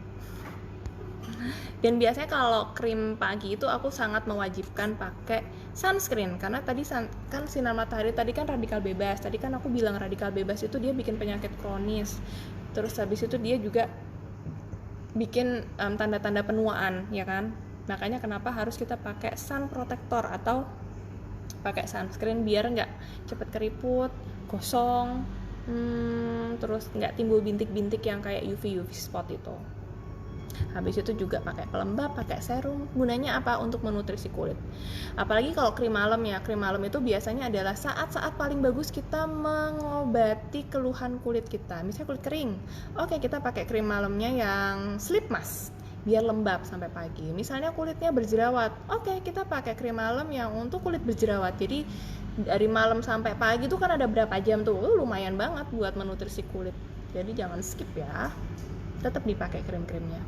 Dan biasanya kalau krim pagi itu aku sangat mewajibkan pakai sunscreen, karena tadi kan sinar matahari tadi kan radikal bebas. Tadi kan aku bilang radikal bebas itu dia bikin penyakit kronis. Terus habis itu dia juga bikin tanda-tanda penuaan, ya kan? Makanya kenapa harus kita pakai sun protector atau pakai sunscreen biar nggak cepet keriput, gosong, terus nggak timbul bintik-bintik yang kayak UV spot itu. Habis itu juga pakai pelembab, pakai serum. Gunanya apa? Untuk menutrisi kulit. Apalagi kalau krim malam ya. Krim malam itu biasanya adalah saat-saat paling bagus kita mengobati keluhan kulit kita. Misalnya kulit kering, oke, kita pakai krim malamnya yang sleep mask biar lembab sampai pagi. Misalnya kulitnya berjerawat, oke, kita pakai krim malam yang untuk kulit berjerawat. Jadi dari malam sampai pagi tuh kan ada berapa jam tuh, lumayan banget buat menutrisi kulit. Jadi jangan skip ya. tetap dipakai krim-krimnya.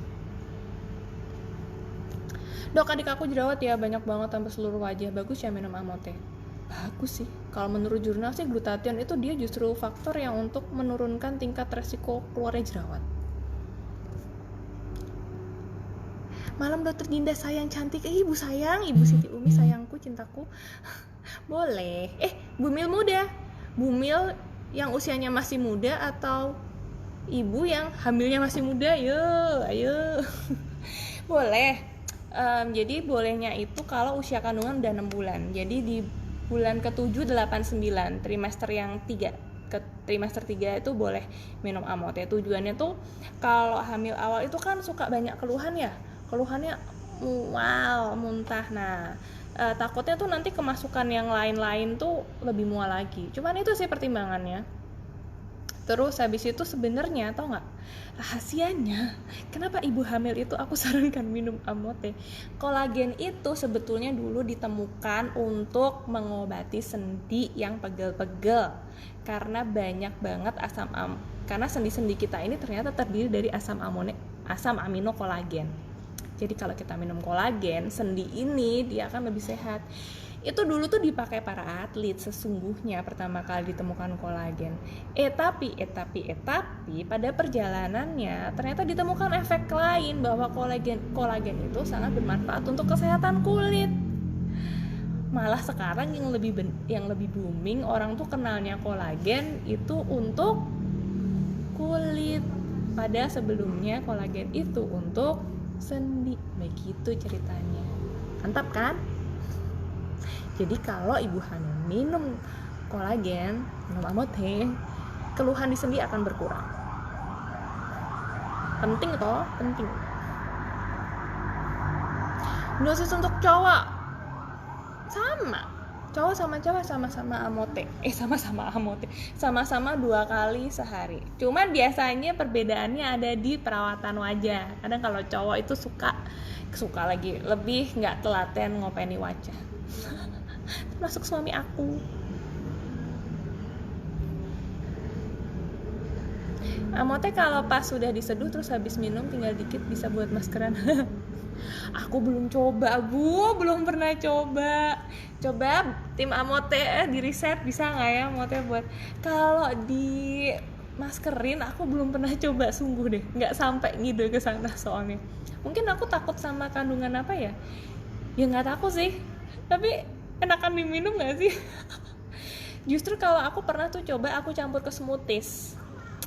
Dok, adik aku jerawat ya, banyak banget sampai seluruh wajah, bagus ya minum Amote? Bagus sih, kalau menurut jurnal sih glutathione itu dia justru faktor yang untuk menurunkan tingkat resiko keluarnya jerawat. Malam Dokter Dinda sayang cantik, ibu sayang, ibu Siti Umi sayangku, cintaku. Boleh, Bumil muda, Bumil yang usianya masih muda atau ibu yang hamilnya masih muda, ayo. Boleh. Jadi bolehnya itu kalau usia kandungan udah 6 bulan. Jadi di bulan ke-7, 8, 9, trimester yang 3, trimester 3 itu boleh minum Amote. Tujuannya tuh kalau hamil awal itu kan suka banyak keluhan ya. Keluhannya mual, muntah. Nah, takutnya tuh nanti kemasukan yang lain-lain tuh lebih mual lagi. Cuman itu sih pertimbangannya. Terus habis itu sebenarnya tau nggak rahasianya kenapa ibu hamil itu aku sarankan minum Amote? Kolagen itu sebetulnya dulu ditemukan untuk mengobati sendi yang pegel-pegel karena banyak banget karena sendi-sendi kita ini ternyata terdiri dari asam amino kolagen. Jadi kalau kita minum kolagen, sendi ini dia akan lebih sehat. Itu dulu tuh dipakai para atlet sesungguhnya pertama kali ditemukan kolagen. Tapi pada perjalanannya ternyata ditemukan efek lain bahwa kolagen itu sangat bermanfaat untuk kesehatan kulit. Malah sekarang yang lebih booming orang tuh kenalnya kolagen itu untuk kulit. Pada sebelumnya kolagen itu untuk sendi. Begitu ceritanya. Mantap kan? Jadi kalau ibu hamil minum kolagen, minum Amote, keluhan di sendi akan berkurang. Penting toh, penting. Dosis untuk cowok sama. Cowok sama cewek sama-sama Amote. Sama-sama 2 kali sehari. Cuman biasanya perbedaannya ada di perawatan wajah. Kadang kalau cowok itu suka lagi lebih nggak telaten ngopeni wajah. Termasuk suami aku. Amote kalau pas sudah diseduh terus habis minum tinggal dikit bisa buat maskeran. Aku belum coba, belum pernah coba. Coba tim Amote di riset bisa nggak ya Amote buat kalau di maskerin. Aku belum pernah coba, sungguh deh, nggak sampai ngide ke sana soalnya. Mungkin aku takut sama kandungan apa ya? Ya nggak takut sih, tapi enakan diminum nggak sih? Justru kalau aku pernah tuh coba aku campur ke smoothies.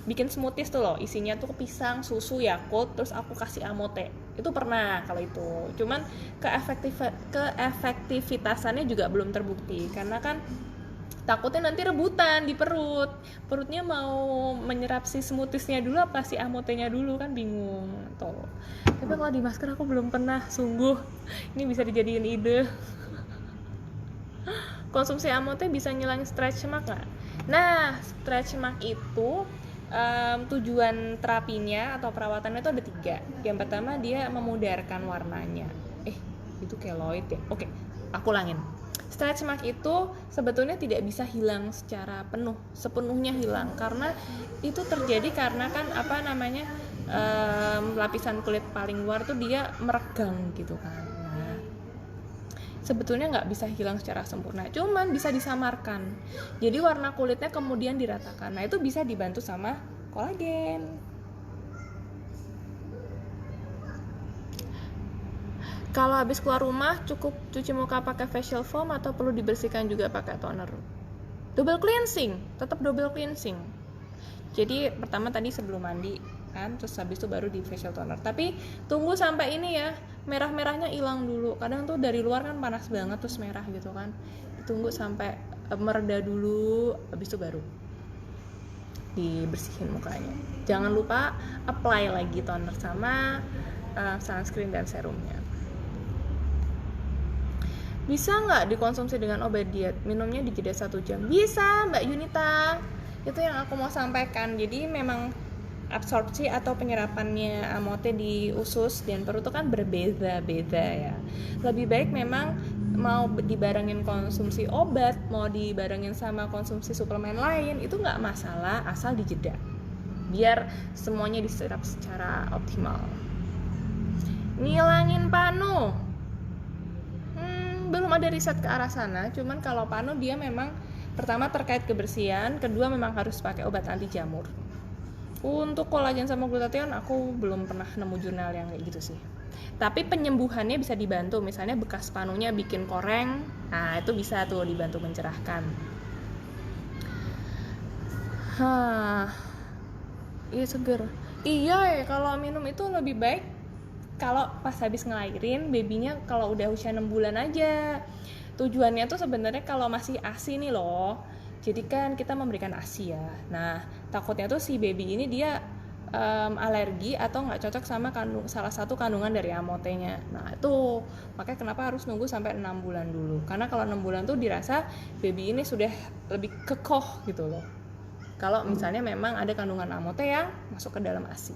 Bikin smoothies tuh loh, isinya tuh pisang, susu, Yakult, terus aku kasih Amote. Itu pernah kalau itu. Cuman keefektivitasannya juga belum terbukti karena kan takutnya nanti rebutan di perutnya mau menyerap si smoothiesnya dulu apa si Amote-nya dulu, kan bingung tuh. Tapi kalau di masker aku belum pernah, sungguh ini bisa dijadiin ide. Konsumsi Amote bisa ngilangin stretch mark nggak? Nah, stretch mark itu tujuan terapinya atau perawatannya itu ada 3. Yang pertama dia memudarkan warnanya. Itu keloid ya? Oke, aku ulangin. Stretch mark itu sebetulnya tidak bisa hilang secara sepenuhnya hilang karena itu terjadi karena kan lapisan kulit paling luar tuh dia meregang gitu kan. Sebetulnya nggak bisa hilang secara sempurna, cuman bisa disamarkan. Jadi warna kulitnya kemudian diratakan. Nah itu bisa dibantu sama kolagen. Kalau habis keluar rumah cukup cuci muka pakai facial foam atau perlu dibersihkan juga pakai toner? Double cleansing, tetap double cleansing. Jadi pertama tadi sebelum mandi kan, terus habis itu baru di facial toner. Tapi tunggu sampai ini ya, merah-merahnya hilang dulu. Kadang tuh dari luar kan panas banget terus merah gitu kan. Tunggu sampai mereda dulu, habis itu baru dibersihin mukanya. Jangan lupa apply lagi toner sama sunscreen dan serumnya. Bisa nggak dikonsumsi dengan obat diet? Minumnya di jeda 1 jam. Bisa, Mbak Yunita. Itu yang aku mau sampaikan. Jadi memang absorpsi atau penyerapannya Amote di usus dan perut itu kan berbeda-beda ya. Lebih baik memang mau dibarengin konsumsi obat, mau dibarengin sama konsumsi suplemen lain, itu nggak masalah asal dijeda. biar semuanya diserap secara optimal. Ngilangin panu, belum ada riset ke arah sana. Cuman kalau panu dia memang pertama terkait kebersihan, kedua memang harus pakai obat anti jamur. Untuk kolagen sama glutathione aku belum pernah nemu jurnal yang kayak gitu sih. Tapi penyembuhannya bisa dibantu, misalnya bekas panunya bikin koreng, nah itu bisa tuh dibantu mencerahkan. Iya seger. Iya kalau minum itu lebih baik kalau pas habis ngelahirin babynya kalau udah usia 6 bulan aja. Tujuannya tuh sebenarnya kalau masih ASI nih loh. Jadi kan kita memberikan ASI ya. Nah, takutnya tuh si baby ini dia alergi atau nggak cocok sama salah satu kandungan dari amotenya. Nah, itu makanya kenapa harus nunggu sampai 6 bulan dulu. Karena kalau 6 bulan tuh dirasa baby ini sudah lebih kekoh gitu loh. Kalau misalnya memang ada kandungan amote yang masuk ke dalam ASI.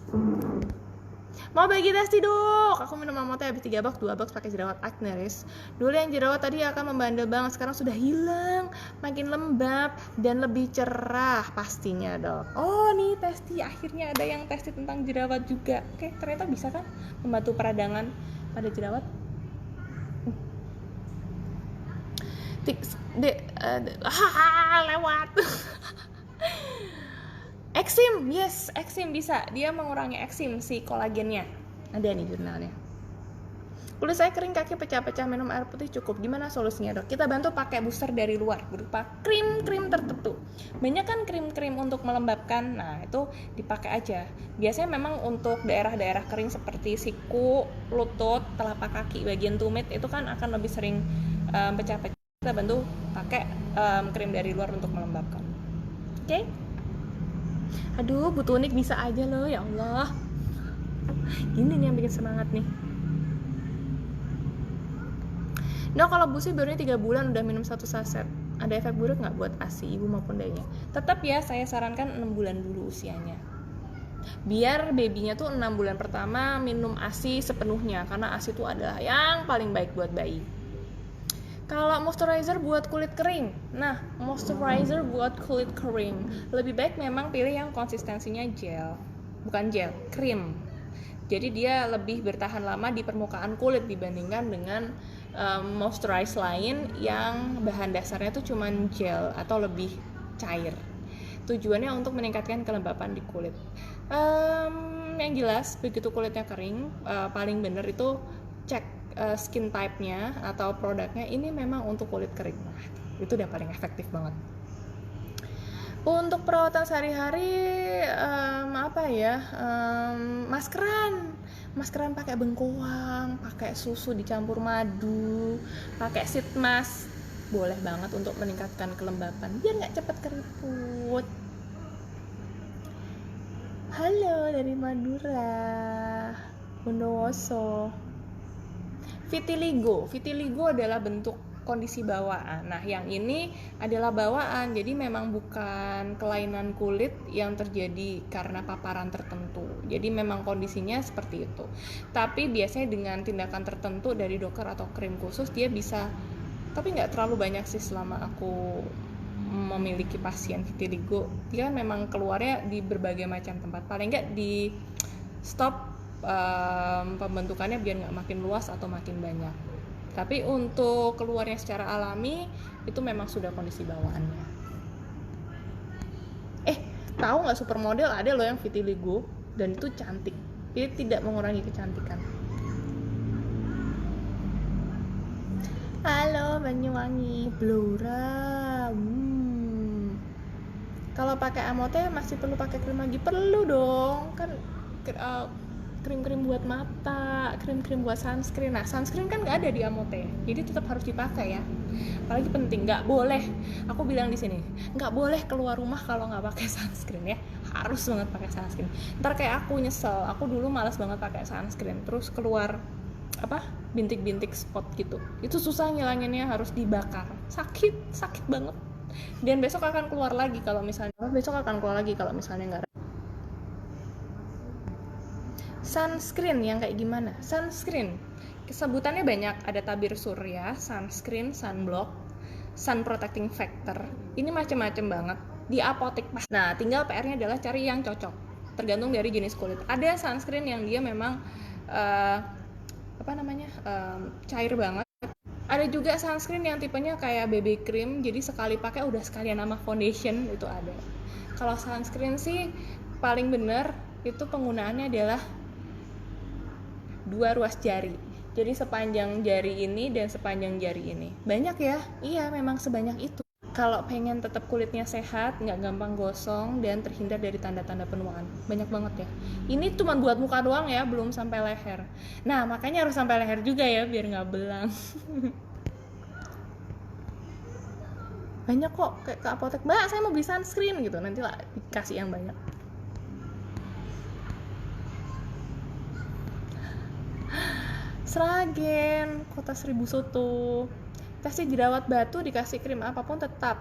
Mau bagi testi dok, aku minum amote habis 3 box, 2 box pakai jerawat akneris. Dulu yang jerawat tadi akan membandel banget, sekarang sudah hilang, makin lembab dan lebih cerah pastinya dok. Oh nih testi, akhirnya ada yang testi tentang jerawat juga. Oke, ternyata bisa kan membantu peradangan pada jerawat. Lewat. Eksim, yes, eksim bisa. Dia mengurangi eksim si kolagennya. Ada nih jurnalnya. Kulit saya kering, kaki pecah-pecah, minum air putih cukup. Gimana solusinya dok? Kita bantu pakai booster dari luar berupa krim-krim tertentu. Banyak kan krim-krim untuk melembabkan. Nah itu dipakai aja. Biasanya memang untuk daerah-daerah kering seperti siku, lutut, telapak kaki, bagian tumit itu kan akan lebih sering pecah-pecah. Kita bantu pakai krim dari luar untuk melembabkan. Oke? Aduh, Bu Tunik bisa aja loh, ya Allah. Ini nih yang bikin semangat nih. Nah, kalau busi barunya 3 bulan udah minum 1 saset. Ada efek buruk nggak buat ASI ibu maupun bayinya? Tetap ya, saya sarankan 6 bulan dulu usianya. Biar babynya tuh 6 bulan pertama minum ASI sepenuhnya, karena ASI itu adalah yang paling baik buat bayi. Kalau moisturizer buat kulit kering, nah moisturizer buat kulit kering lebih baik memang pilih yang konsistensinya gel, bukan gel, krim. Jadi dia lebih bertahan lama di permukaan kulit dibandingkan dengan moisturizer lain yang bahan dasarnya tuh cuman gel atau lebih cair. Tujuannya untuk meningkatkan kelembapan di kulit. Yang jelas begitu kulitnya kering, paling bener itu cek skin type-nya atau produknya ini memang untuk kulit kering. Nah, itu udah paling efektif banget. Untuk perawatan sehari-hari maskeran pakai bengkoang, pakai susu dicampur madu, pakai sheet mask, boleh banget untuk meningkatkan kelembapan biar nggak cepat keriput. Halo dari Madura, Bondowoso. Vitiligo adalah bentuk kondisi bawaan. Nah, yang ini adalah bawaan, jadi memang bukan kelainan kulit yang terjadi karena paparan tertentu. Jadi memang kondisinya seperti itu. Tapi biasanya dengan tindakan tertentu dari dokter atau krim khusus dia bisa, tapi nggak terlalu banyak sih selama aku memiliki pasien vitiligo. Dia memang keluarnya di berbagai macam tempat. Paling nggak di stop pembentukannya biar nggak makin luas atau makin banyak. Tapi untuk keluarnya secara alami itu memang sudah kondisi bawaannya. Tahu nggak supermodel ada loh yang vitiligo dan itu cantik. Dia tidak mengurangi kecantikan. Halo Banyuwangi, Blora. Kalau pakai amote masih perlu pakai krim lagi? Perlu dong, kan krim-krim buat mata, krim-krim buat sunscreen. Nah, sunscreen kan nggak ada di amote, jadi tetap harus dipakai ya. Apalagi penting, nggak boleh. Aku bilang di sini, nggak boleh keluar rumah kalau nggak pakai sunscreen ya. Harus banget pakai sunscreen. Ntar kayak aku nyesel, aku dulu malas banget pakai sunscreen, terus keluar bintik-bintik spot gitu. Itu susah ngilanginnya, harus dibakar. Sakit banget. Dan besok akan keluar lagi kalau misalnya nggak. Sunscreen yang kayak gimana? Sunscreen sebutannya banyak, ada tabir surya, sunscreen, sunblock, sun protecting factor. Ini macam-macam banget di apotek. Nah, tinggal PR-nya adalah cari yang cocok. tergantung dari jenis kulit. Ada sunscreen yang dia memang cair banget. Ada juga sunscreen yang tipenya kayak BB cream, jadi sekali pakai udah sekalian sama foundation, itu ada. Kalau sunscreen sih paling bener itu penggunaannya adalah 2 ruas jari. Jadi sepanjang jari ini dan sepanjang jari ini. Banyak ya? Iya, memang sebanyak itu. Kalau pengen tetap kulitnya sehat, nggak gampang gosong, dan terhindar dari tanda-tanda penuaan. Banyak banget ya. Ini cuma buat muka doang ya, belum sampai leher. Nah, makanya harus sampai leher juga ya, biar nggak belang. Banyak kok, kayak ke apotek, Mbak saya mau beli sunscreen gitu, nanti lah dikasih yang banyak. Sragen, Kota Seribu Soto. Kasih jerawat batu, dikasih krim apapun tetap.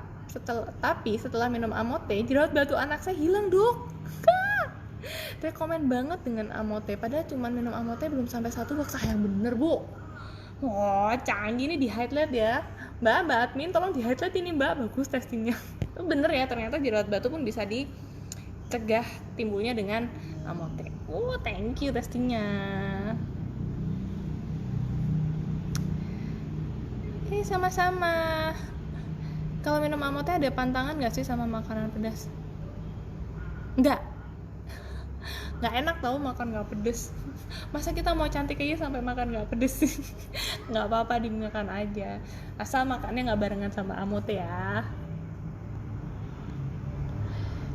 Tapi setelah minum Amote, jerawat batu anak saya hilang, Dok. Rekomen banget dengan Amote. Padahal cuma minum Amote belum sampai 1 box. Sayang bener, Bu. Oh, canggih nih di highlight ya. Mbak admin, tolong di highlight ini, Mbak. Bagus testingnya. Bener ya, ternyata jerawat batu pun bisa dicegah timbulnya dengan Amote. Oh, thank you testingnya. Hei, sama-sama. Kalau minum Amote ada pantangan gak sih sama makanan pedas? Enggak enak tau makan gak pedes. Masa kita mau cantik aja sampai makan gak pedes sih? Gak apa-apa, dimakan aja, asal makannya gak barengan sama Amote ya.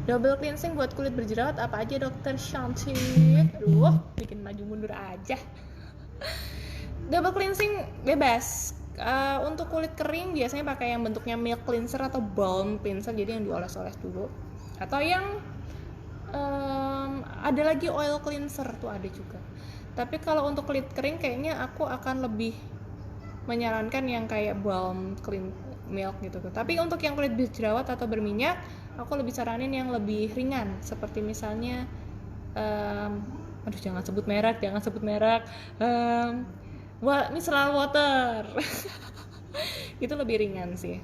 Double cleansing buat kulit berjerawat apa aja, Dokter Shanti? Aduh, bikin maju mundur aja. Double cleansing bebas. Untuk kulit kering biasanya pakai yang bentuknya milk cleanser atau balm cleanser, jadi yang dioles-oles dulu. Atau yang ada lagi oil cleanser tuh ada juga. Tapi kalau untuk kulit kering kayaknya aku akan lebih menyarankan yang kayak balm clean milk gitu tuh. Tapi untuk yang kulit berjerawat atau berminyak, aku lebih saranin yang lebih ringan, seperti misalnya jangan sebut merek. Micellar water. Itu lebih ringan sih.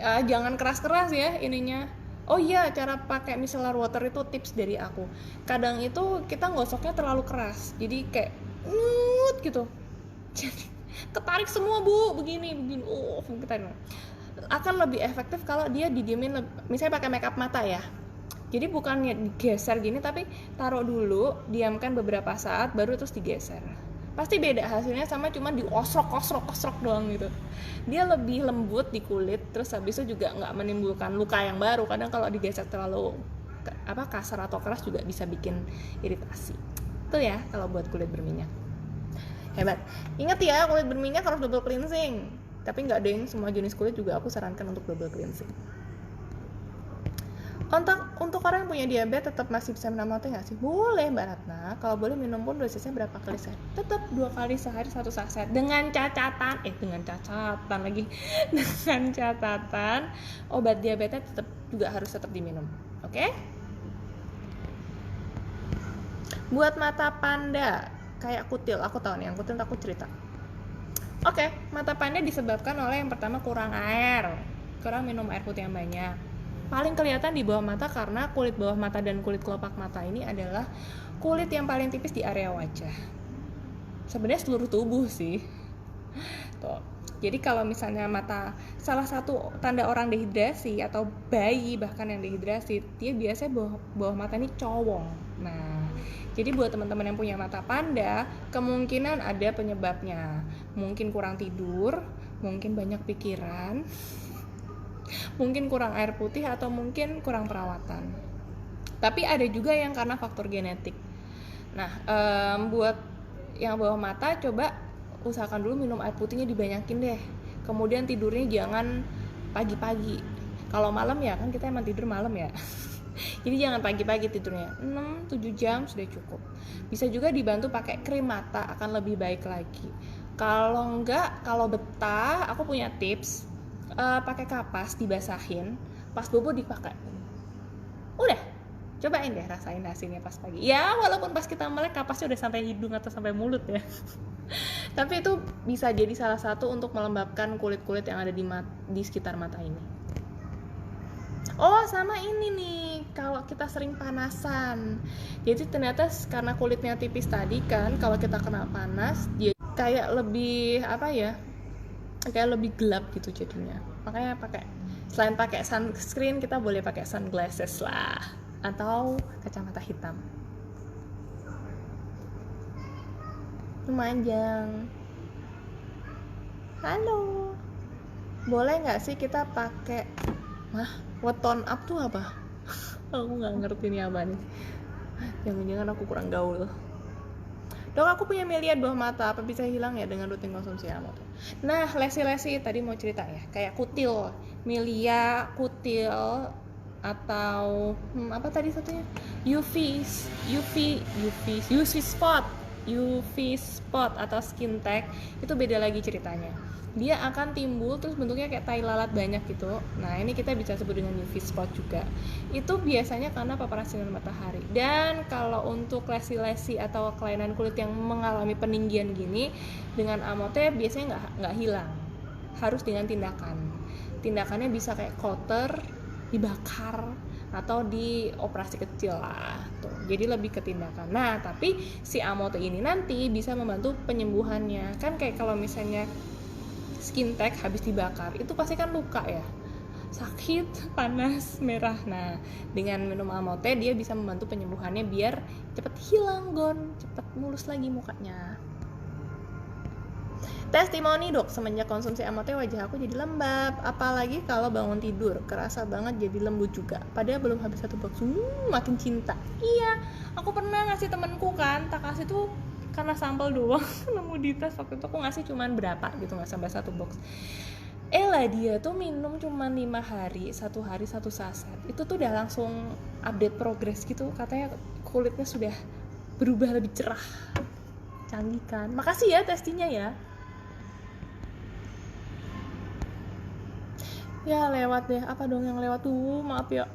Jangan keras-keras ya ininya. Oh iya, cara pakai micellar water itu tips dari aku. Kadang itu kita gosoknya terlalu keras, jadi kayak gitu. Jadi ketarik semua, Bu, begini. Kita akan lebih efektif kalau dia didiemin. Misalnya pakai makeup mata ya. Jadi bukannya digeser gini, tapi taruh dulu, diamkan beberapa saat, baru terus digeser. Pasti beda hasilnya sama cuman diosrok doang gitu. Dia lebih lembut di kulit, terus habis itu juga nggak menimbulkan luka yang baru. Kadang kalau digeser terlalu kasar atau keras juga bisa bikin iritasi. Itu ya kalau buat kulit berminyak. Hebat. Ingat ya, kulit berminyak harus double cleansing. Tapi nggak deng, semua jenis kulit juga aku sarankan untuk double cleansing. Untuk orang yang punya diabetes tetap masih bisa minum Amote nggak sih? Boleh, Mbak Ratna. Kalau boleh minum pun dosisnya berapa kali sehari? Tetap 2 kali sehari 1 saset. Dengan catatan obat diabetes harus tetap diminum. Oke? Buat mata panda kayak kutil, aku tahu nih yang kutil, aku cerita. Oke, mata panda disebabkan oleh yang pertama kurang minum air putih yang banyak. Paling kelihatan di bawah mata karena kulit bawah mata dan kulit kelopak mata ini adalah kulit yang paling tipis di area wajah. Sebenarnya seluruh tubuh sih. Tuh. Jadi kalau misalnya salah satu tanda orang dehidrasi atau bayi bahkan yang dehidrasi, dia biasanya bawah mata ini cowong. Nah, jadi buat teman-teman yang punya mata panda, kemungkinan ada penyebabnya. Mungkin kurang tidur, mungkin banyak pikiran, mungkin kurang air putih, atau mungkin kurang perawatan. Tapi ada juga yang karena faktor genetik. Nah, buat yang bawah mata coba usahakan dulu minum air putihnya dibanyakin deh. Kemudian tidurnya jangan pagi-pagi. Kalau malam ya kan kita emang tidur malam ya. Jadi jangan pagi-pagi tidurnya, 6-7 jam sudah cukup. Bisa juga dibantu pakai krim mata, akan lebih baik lagi. Kalau betah, aku punya tips. Pakai kapas dibasahin, pas bobo dipakai. Udah, cobain deh, rasain hasilnya pas pagi. Ya walaupun pas kita melek kapasnya udah sampai hidung atau sampai mulut ya. Tapi itu bisa jadi salah satu untuk melembabkan kulit-kulit yang ada di sekitar mata ini. Oh sama ini nih, kalau kita sering panasan. Jadi ternyata karena kulitnya tipis tadi kan, kalau kita kena panas dia kayak lebih kayak lebih gelap gitu jadinya. Makanya selain pakai sunscreen, kita boleh pakai sunglasses lah atau kacamata hitam. Lumajang. Halo. Boleh nggak sih kita pakai tone up tuh apa? Aku nggak ngerti nih apa nih. Jangan-jangan aku kurang gaul. Dok, aku punya milia 2 mata, apa bisa hilang ya dengan rutin konsumsi Amote? Nah, lesi-lesi tadi mau cerita ya, kayak kutil, milia, kutil, atau apa tadi satunya? UV spot atau skin tag, itu beda lagi ceritanya. Dia akan timbul terus bentuknya kayak tai lalat banyak gitu. Nah, ini kita bisa sebut dengan UV spot juga. Itu biasanya karena paparan sinar matahari. Dan kalau untuk lesi-lesi atau kelainan kulit yang mengalami peninggian gini, dengan Amote biasanya nggak hilang. Harus dengan tindakan. Tindakannya bisa kayak cutter, dibakar, atau di operasi kecil lah tuh. Jadi lebih ke tindakan. Nah, tapi si Amote ini nanti bisa membantu penyembuhannya. Kan kayak kalau misalnya skin tag habis dibakar, itu pasti kan luka ya, sakit, panas, merah. Nah, dengan minum Amote dia bisa membantu penyembuhannya biar cepet hilang cepet mulus lagi mukanya. Testimoni dok, semenjak konsumsi Amote wajah aku jadi lembab, apalagi kalau bangun tidur, kerasa banget jadi lembut juga. Padahal belum habis 1 box, makin cinta. Iya, aku pernah ngasih temenku kan, tak kasih tuh karena sampel doang, nemu di tas waktu itu aku ngasih cuman berapa gitu, nggak sampai 1 box. Dia tuh minum cuman 5 hari, 1 hari 1 saset. Itu tuh udah langsung update progress gitu, katanya kulitnya sudah berubah lebih cerah. Canggih kan? Makasih ya testinya ya. Ya lewat deh, apa dong yang lewat tuh, maaf ya.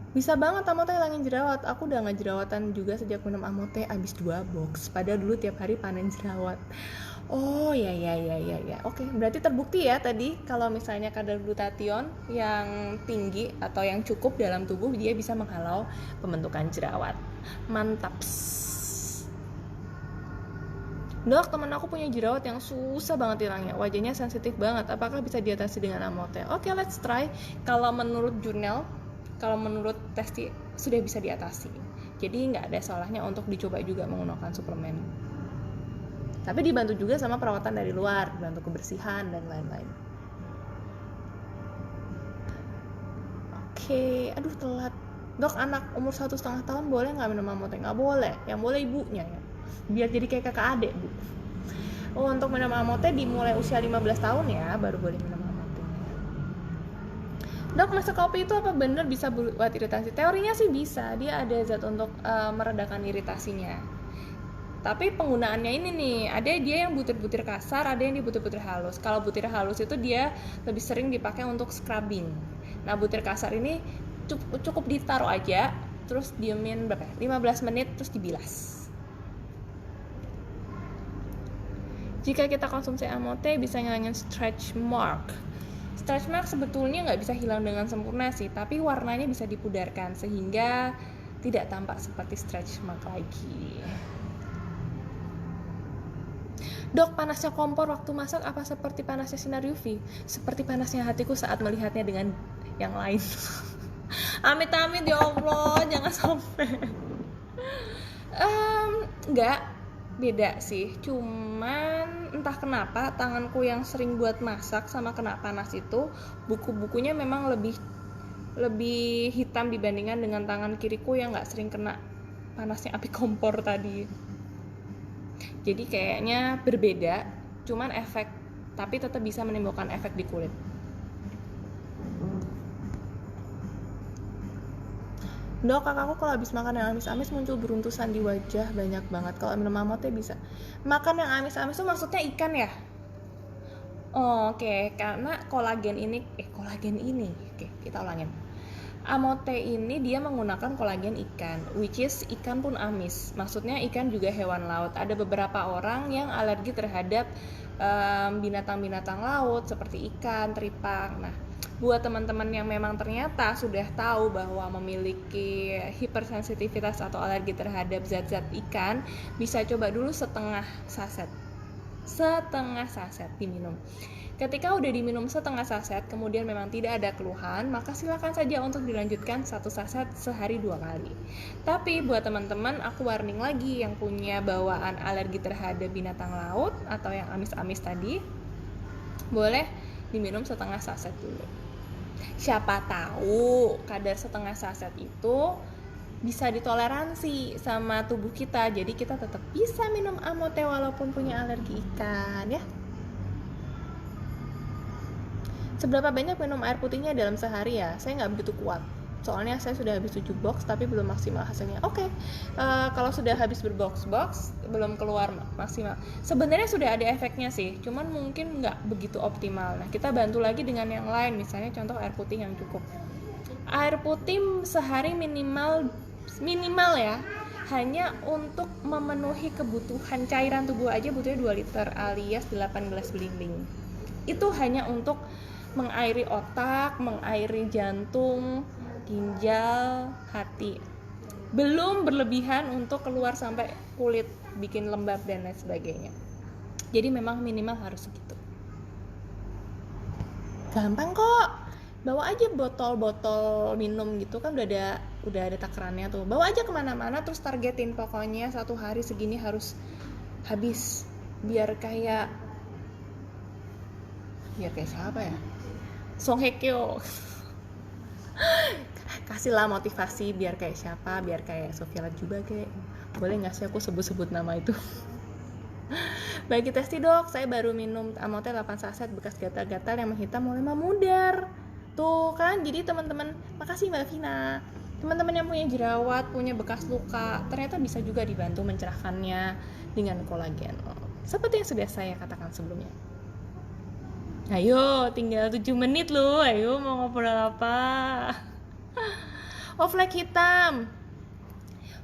Bisa banget Amote hilangin jerawat. Aku udah nggak jerawatan juga sejak minum Amote abis 2 box. Padahal dulu tiap hari panen jerawat. Oh ya. Oke, berarti terbukti ya tadi kalau misalnya kadar glutathione yang tinggi atau yang cukup dalam tubuh dia bisa menghalau pembentukan jerawat. Mantap. Dok, temen aku punya jerawat yang susah banget hilangnya. Wajahnya sensitif banget. Apakah bisa diatasi dengan Amote? Oke, let's try. Kalau menurut testi sudah bisa diatasi, jadi nggak ada salahnya untuk dicoba juga menggunakan suplemen, tapi dibantu juga sama perawatan dari luar, dibantu kebersihan dan lain-lain. Oke, aduh telat. Dok, anak umur 1,5 tahun boleh nggak minum Amote? Nggak boleh, yang boleh ibunya ya, biar jadi kayak kakak adik bu. Untuk minum Amote dimulai usia 15 tahun ya, baru boleh minum. Dok, masak kopi itu apa bener bisa buat iritasi? Teorinya sih bisa, dia ada zat untuk meredakan iritasinya. Tapi penggunaannya ini nih, ada dia yang butir-butir kasar, ada yang di butir-butir halus. Kalau butir halus itu dia lebih sering dipakai untuk scrubbing. Nah, butir kasar ini cukup ditaruh aja, terus diemin 15 menit, terus dibilas. Jika kita konsumsi Amote bisa ngilangin stretch mark. Stretch mark sebetulnya nggak bisa hilang dengan sempurna sih, tapi warnanya bisa dipudarkan sehingga tidak tampak seperti stretch mark lagi. Dok, panasnya kompor waktu masak apa seperti panasnya sinar UV? Seperti panasnya hatiku saat melihatnya dengan yang lain. Amit-amit ya Allah, jangan sampai. Enggak, beda sih, cuman entah kenapa tanganku yang sering buat masak sama kena panas itu buku-bukunya memang lebih hitam dibandingkan dengan tangan kiriku yang nggak sering kena panasnya api kompor tadi. Jadi kayaknya berbeda, cuman tapi tetap bisa menimbulkan efek di kulit. Dok, kakakku kalau habis makan yang amis-amis muncul beruntusan di wajah banyak banget. Kalau minum Amote bisa. Makan yang amis-amis itu maksudnya ikan ya? Oke, karena kolagen ini. Oke, kita ulangin. Amote ini dia menggunakan kolagen ikan, which is ikan pun amis. Maksudnya ikan juga hewan laut. Ada beberapa orang yang alergi terhadap binatang-binatang laut seperti ikan, teripang. Nah, buat teman-teman yang memang ternyata sudah tahu bahwa memiliki hipersensitivitas atau alergi terhadap zat-zat ikan, bisa coba dulu setengah saset diminum. Ketika udah diminum setengah saset, kemudian memang tidak ada keluhan, maka silakan saja untuk dilanjutkan 1 saset sehari 2 kali. Tapi buat teman-teman, aku warning lagi yang punya bawaan alergi terhadap binatang laut atau yang amis-amis tadi, boleh diminum setengah saset dulu. Siapa tahu kadar setengah saset itu bisa ditoleransi sama tubuh kita, jadi kita tetap bisa minum Amote walaupun punya alergi ikan ya. Seberapa banyak minum air putihnya dalam sehari ya? Saya nggak begitu kuat. Soalnya saya sudah habis 7 box tapi belum maksimal hasilnya. Oke, kalau sudah habis berbox-box belum keluar maksimal. Sebenarnya sudah ada efeknya sih, cuman mungkin nggak begitu optimal. Nah, kita bantu lagi dengan yang lain, misalnya contoh air putih yang cukup. Air putih sehari minimal ya, hanya untuk memenuhi kebutuhan cairan tubuh aja butuhnya 2 liter alias 8 gelas belimbing. Itu hanya untuk mengairi otak, mengairi jantung, ginjal, hati. Belum berlebihan untuk keluar sampai kulit, bikin lembab dan lain sebagainya. Jadi memang minimal harus segitu. Gampang kok. Bawa aja botol-botol minum gitu kan udah ada takarannya tuh. Bawa aja kemana-mana terus targetin pokoknya 1 hari segini harus habis. Biar kayak siapa ya? Song Hye Kyo. Kasihlah motivasi biar kayak siapa, biar kayak Sofia Latjuba kayak. Boleh nggak sih aku sebut-sebut nama itu? Bagi Testi dok, saya baru minum Amote 8 saset bekas gatal-gatal yang menghitam mulai memudar. Tuh kan, jadi teman-teman, makasih Mbak Vina. Teman-teman yang punya jerawat, punya bekas luka, ternyata bisa juga dibantu mencerahkannya dengan kolagen. Seperti yang sudah saya katakan sebelumnya. Ayo, tinggal 7 menit loh. Ayo, mau ngobrol apa? Flek hitam.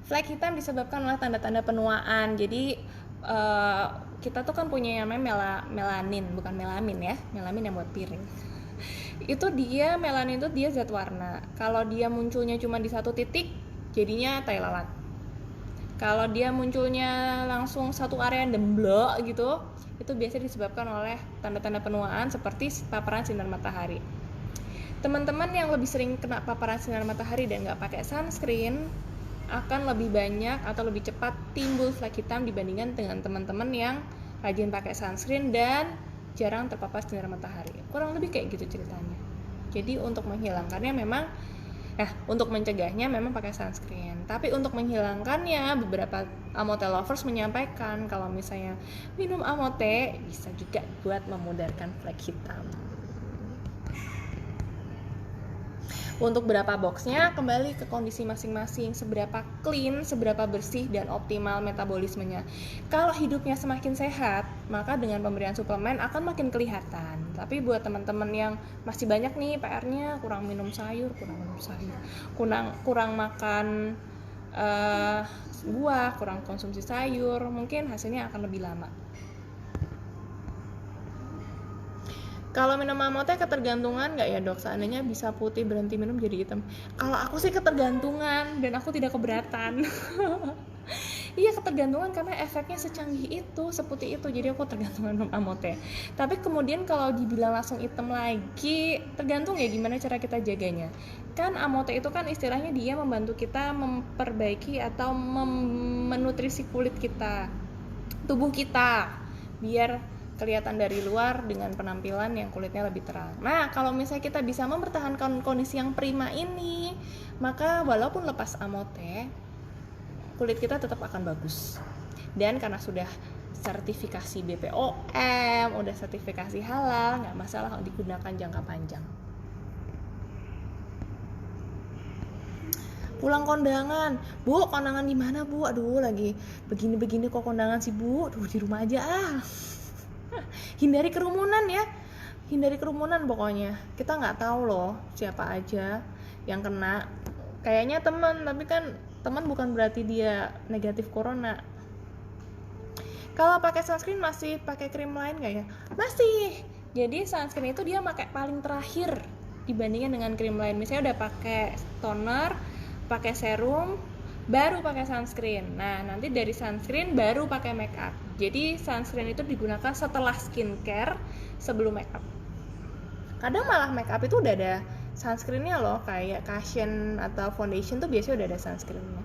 Flek hitam disebabkan oleh tanda-tanda penuaan. Jadi, kita tuh kan punya yang namanya melanin, bukan melamin ya. Melamin yang buat piring. Melanin itu dia zat warna. Kalau dia munculnya cuma di 1 titik, jadinya tai lalat. Kalau dia munculnya langsung satu area demblok gitu, itu biasanya disebabkan oleh tanda-tanda penuaan seperti paparan sinar matahari. Teman-teman yang lebih sering kena paparan sinar matahari dan nggak pakai sunscreen akan lebih banyak atau lebih cepat timbul flek hitam dibandingkan dengan teman-teman yang rajin pakai sunscreen dan jarang terpapar sinar matahari. Kurang lebih kayak gitu ceritanya. Jadi untuk menghilangkannya memang untuk mencegahnya memang pakai sunscreen. Tapi untuk menghilangkannya, beberapa Amote lovers menyampaikan kalau misalnya minum Amote bisa juga buat memudarkan flek hitam. Untuk berapa boxnya, kembali ke kondisi masing-masing, seberapa clean, seberapa bersih dan optimal metabolismenya. Kalau hidupnya semakin sehat, maka dengan pemberian suplemen akan makin kelihatan. Tapi buat teman-teman yang masih banyak nih PR-nya, kurang minum sayur, kurang makan buah, kurang konsumsi sayur, mungkin hasilnya akan lebih lama. Kalau minum Amote ketergantungan nggak ya dok? Seandainya bisa putih berhenti minum jadi hitam. Kalau aku sih ketergantungan dan aku tidak keberatan. Iya ketergantungan karena efeknya secanggih itu, seputih itu, jadi aku tergantungan minum Amote. Tapi kemudian kalau dibilang langsung hitam lagi, tergantung ya gimana cara kita jaganya. Kan Amote itu kan istilahnya dia membantu kita memperbaiki atau menutrisi kulit kita, tubuh kita, biar kelihatan dari luar dengan penampilan yang kulitnya lebih terang. Nah, kalau misalnya kita bisa mempertahankan kondisi yang prima ini, maka walaupun lepas Amote, kulit kita tetap akan bagus. Dan karena sudah sertifikasi BPOM, udah sertifikasi halal, nggak masalah digunakan jangka panjang. Pulang kondangan, Bu, kondangan di mana Bu? Aduh, lagi begini-begini kok kondangan sih Bu? Aduh, di rumah aja Hindari kerumunan ya, hindari kerumunan pokoknya. Kita nggak tahu loh siapa aja yang kena. Kayaknya teman, tapi kan teman bukan berarti dia negatif corona. Kalau pakai sunscreen masih pakai krim lain nggak ya? Masih. Jadi sunscreen itu dia pakai paling terakhir. dibandingkan dengan krim lain. Misalnya udah pakai toner, pakai serum, baru pakai sunscreen. Nah, nanti dari sunscreen baru pakai make up. Jadi sunscreen itu digunakan setelah skincare, sebelum make up. Kadang malah make up itu udah ada sunscreennya loh, kayak cushion atau foundation tuh biasanya udah ada sunscreennya.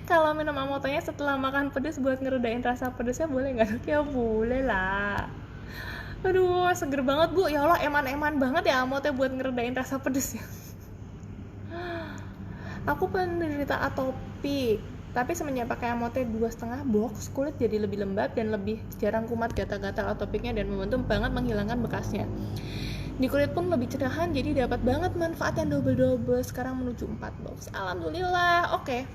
Kalau minum amotonya setelah makan pedas buat ngeredain rasa pedasnya boleh nggak? Ya boleh lah. Aduh, seger banget bu. Ya Allah, eman-eman banget ya amote buat ngeredain rasa pedasnya. Aku penderita atopik, tapi semenjak pakai amote 2,5 box, kulit jadi lebih lembab dan lebih jarang kumat gatal-gatal atopiknya dan membantu banget menghilangkan bekasnya. Di kulit pun lebih cerahan, jadi dapat banget manfaat yang double-double. Sekarang menuju 4 box. Alhamdulillah. Oke.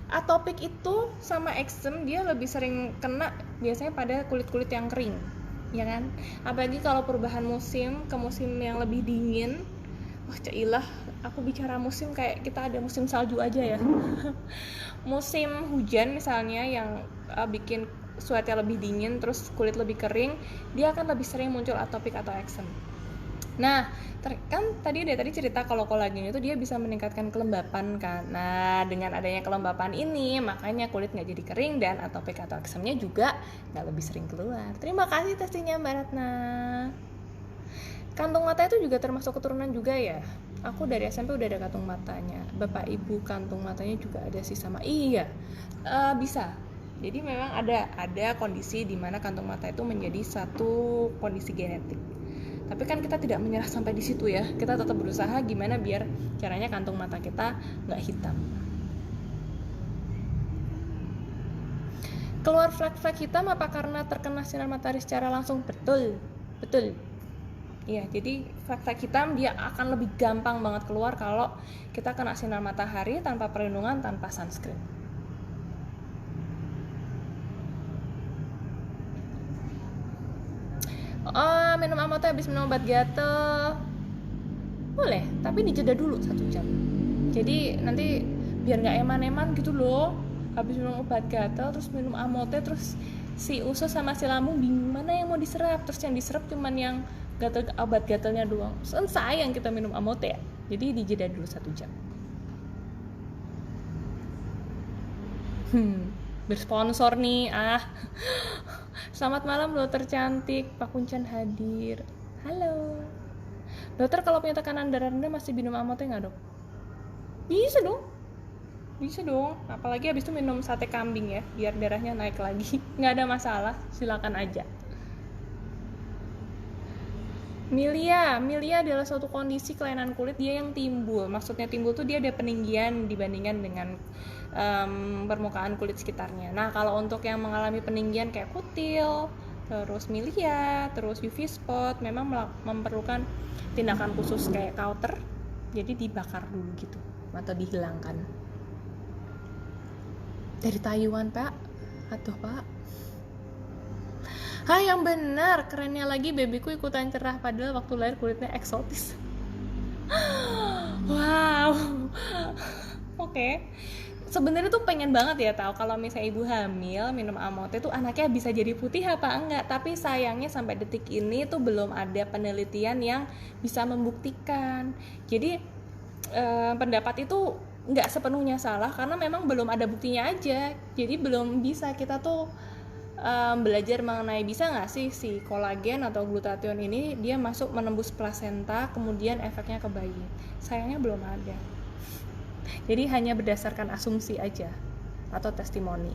Atopik itu sama eksem dia lebih sering kena biasanya pada kulit-kulit yang kering, ya kan? Apalagi kalau perubahan musim ke musim yang lebih dingin. Wah, cailah, aku bicara musim kayak kita ada musim salju aja ya. Musim hujan misalnya yang bikin sweatnya lebih dingin terus kulit lebih kering, dia akan lebih sering muncul atopik atau eksem. Nah, kan tadi cerita kalau kolagen itu dia bisa meningkatkan kelembapan kan. Nah, dengan adanya kelembapan ini, makanya kulit nggak jadi kering dan atopik atau eksemnya juga nggak lebih sering keluar. Terima kasih testingnya Mbak Ratna. Kantung mata itu juga termasuk keturunan juga ya? Aku dari SMP udah ada kantung matanya. Bapak ibu kantung matanya juga ada sih sama. Iya, bisa. Jadi memang ada kondisi di mana kantung mata itu menjadi satu kondisi genetik. Tapi kan kita tidak menyerah sampai di situ ya. Kita tetap berusaha gimana biar caranya kantung mata kita nggak hitam. Keluar flek-flek hitam apa karena terkena sinar matahari secara langsung? Betul. Iya, jadi flek-flek hitam dia akan lebih gampang banget keluar kalau kita kena sinar matahari tanpa perlindungan, tanpa sunscreen. Minum amote habis minum obat gatel boleh, tapi dijeda dulu 1 jam. Jadi nanti biar nggak eman-eman gitu loh. Habis minum obat gatel terus minum amote, terus si usus sama si lambung bingung mana yang mau diserap, terus yang diserap cuman yang gatel, obat gatelnya doang. Sayang kita minum amote ya. Jadi dijeda dulu 1 jam. Bersponsor nih. Selamat malam dokter cantik, Pak Kuncan hadir. Halo dokter, kalau punya tekanan darah rendah masih minum amote nggak dok? Bisa dong, apalagi habis itu minum sate kambing ya, biar darahnya naik lagi. Nggak ada masalah, silakan aja. Milia adalah suatu kondisi kelainan kulit dia yang timbul. Maksudnya timbul tuh dia ada peninggian dibandingkan dengan permukaan kulit sekitarnya. Nah, kalau untuk yang mengalami peninggian kayak kutil, terus milia, terus UV spot, memang memerlukan tindakan khusus kayak cauter. Jadi dibakar dulu gitu atau dihilangkan. Dari Taiwan, Pak. Aduh, Pak. Yang benar, kerennya lagi babyku ikutan cerah padahal waktu lahir kulitnya eksotis. Wow. Oke. Sebenarnya tuh pengen banget ya tahu kalau misalnya ibu hamil minum amote tuh anaknya bisa jadi putih apa enggak, tapi sayangnya sampai detik ini tuh belum ada penelitian yang bisa membuktikan. Jadi pendapat itu nggak sepenuhnya salah karena memang belum ada buktinya aja. Jadi belum bisa kita tuh belajar mengenai bisa nggak sih si kolagen atau glutathione ini dia masuk menembus plasenta kemudian efeknya ke bayi. Sayangnya belum ada. Jadi hanya berdasarkan asumsi aja atau testimoni.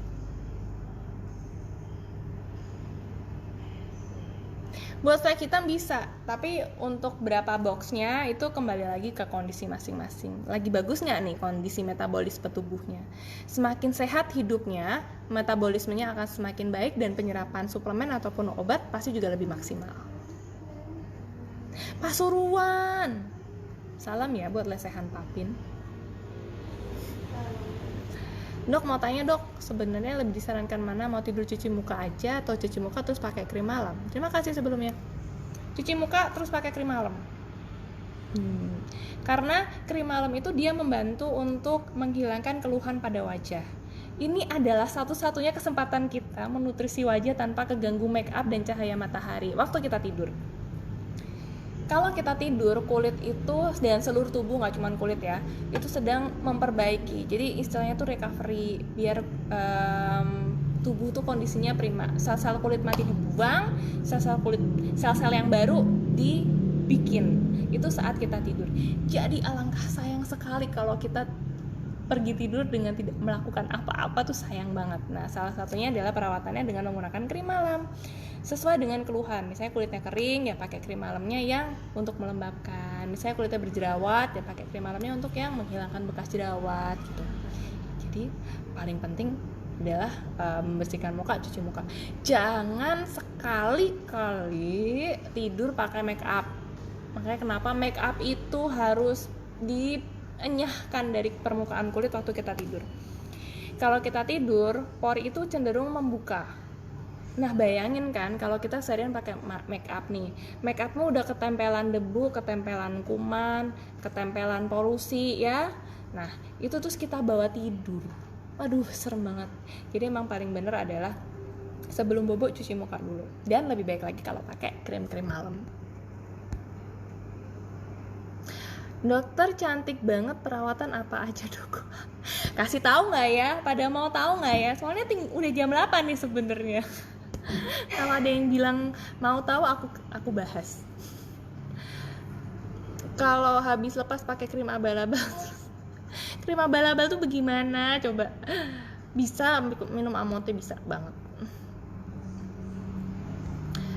Buat flek hitam bisa, tapi untuk berapa boxnya itu kembali lagi ke kondisi masing-masing. Lagi bagus nggak nih kondisi metabolisme tubuhnya? Semakin sehat hidupnya, metabolismenya akan semakin baik dan penyerapan suplemen ataupun obat pasti juga lebih maksimal. Pasuruan, salam ya buat lesehan Papin. Dok, mau tanya dok, sebenarnya lebih disarankan mana, mau tidur cuci muka aja atau cuci muka terus pakai krim malam? Terima kasih sebelumnya. Cuci muka terus pakai krim malam. Karena krim malam itu dia membantu untuk menghilangkan keluhan pada wajah. Ini adalah satu-satunya kesempatan kita menutrisi wajah tanpa keganggu make up dan cahaya matahari waktu kita tidur. Kalau kita tidur, kulit itu dan seluruh tubuh, nggak cuma kulit ya, itu sedang memperbaiki. Jadi istilahnya tuh recovery, biar tubuh tuh kondisinya prima. Sel-sel kulit mati dibuang, sel-sel yang baru dibikin. Itu saat kita tidur. Jadi alangkah sayang sekali kalau kita pergi tidur dengan tidak melakukan apa-apa, tuh sayang banget. Nah, salah satunya adalah perawatannya dengan menggunakan krim malam sesuai dengan keluhan. Misalnya kulitnya kering, ya pakai krim malamnya yang untuk melembabkan. Misalnya kulitnya berjerawat, ya pakai krim malamnya untuk yang menghilangkan bekas jerawat gitu. Jadi paling penting adalah membersihkan muka, cuci muka. Jangan sekali-kali tidur pakai make up. Makanya kenapa make up itu harus enyahkan dari permukaan kulit waktu kita tidur. Kalau kita tidur, pori itu cenderung membuka. Nah, bayangin kan kalau kita seharian pakai make up nih. Make upmu udah ketempelan debu, ketempelan kuman, ketempelan polusi ya. Nah, itu terus kita bawa tidur. Aduh, serem banget. Jadi emang paling bener adalah sebelum bobo cuci muka dulu. Dan lebih baik lagi kalau pakai krim-krim malam. Dokter, cantik banget, perawatan apa aja dok? Kasih tahu nggak ya? Pada mau tahu nggak ya? Soalnya udah jam 8 nih sebenarnya. Kalau ada yang bilang mau tahu, aku bahas. Kalau habis lepas pakai krim abal-abal, krim abal-abal tuh bagaimana? Coba. Bisa minum Amote, bisa banget.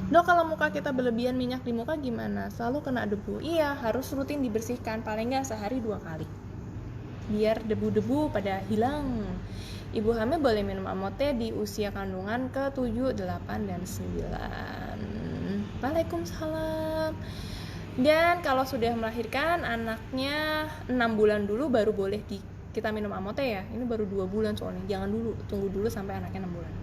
Dok, kalau muka kita berlebihan minyak di muka gimana? Selalu kena debu. Iya, harus rutin dibersihkan, paling nggak sehari 2 kali. Biar debu-debu pada hilang. Ibu hamil boleh minum Amote di usia kandungan ke 7, 8, dan 9. Waalaikumsalam. Dan kalau sudah melahirkan anaknya 6 bulan dulu baru boleh kita minum Amote ya. Ini baru 2 bulan soalnya. Jangan dulu, tunggu dulu sampai anaknya 6 bulan.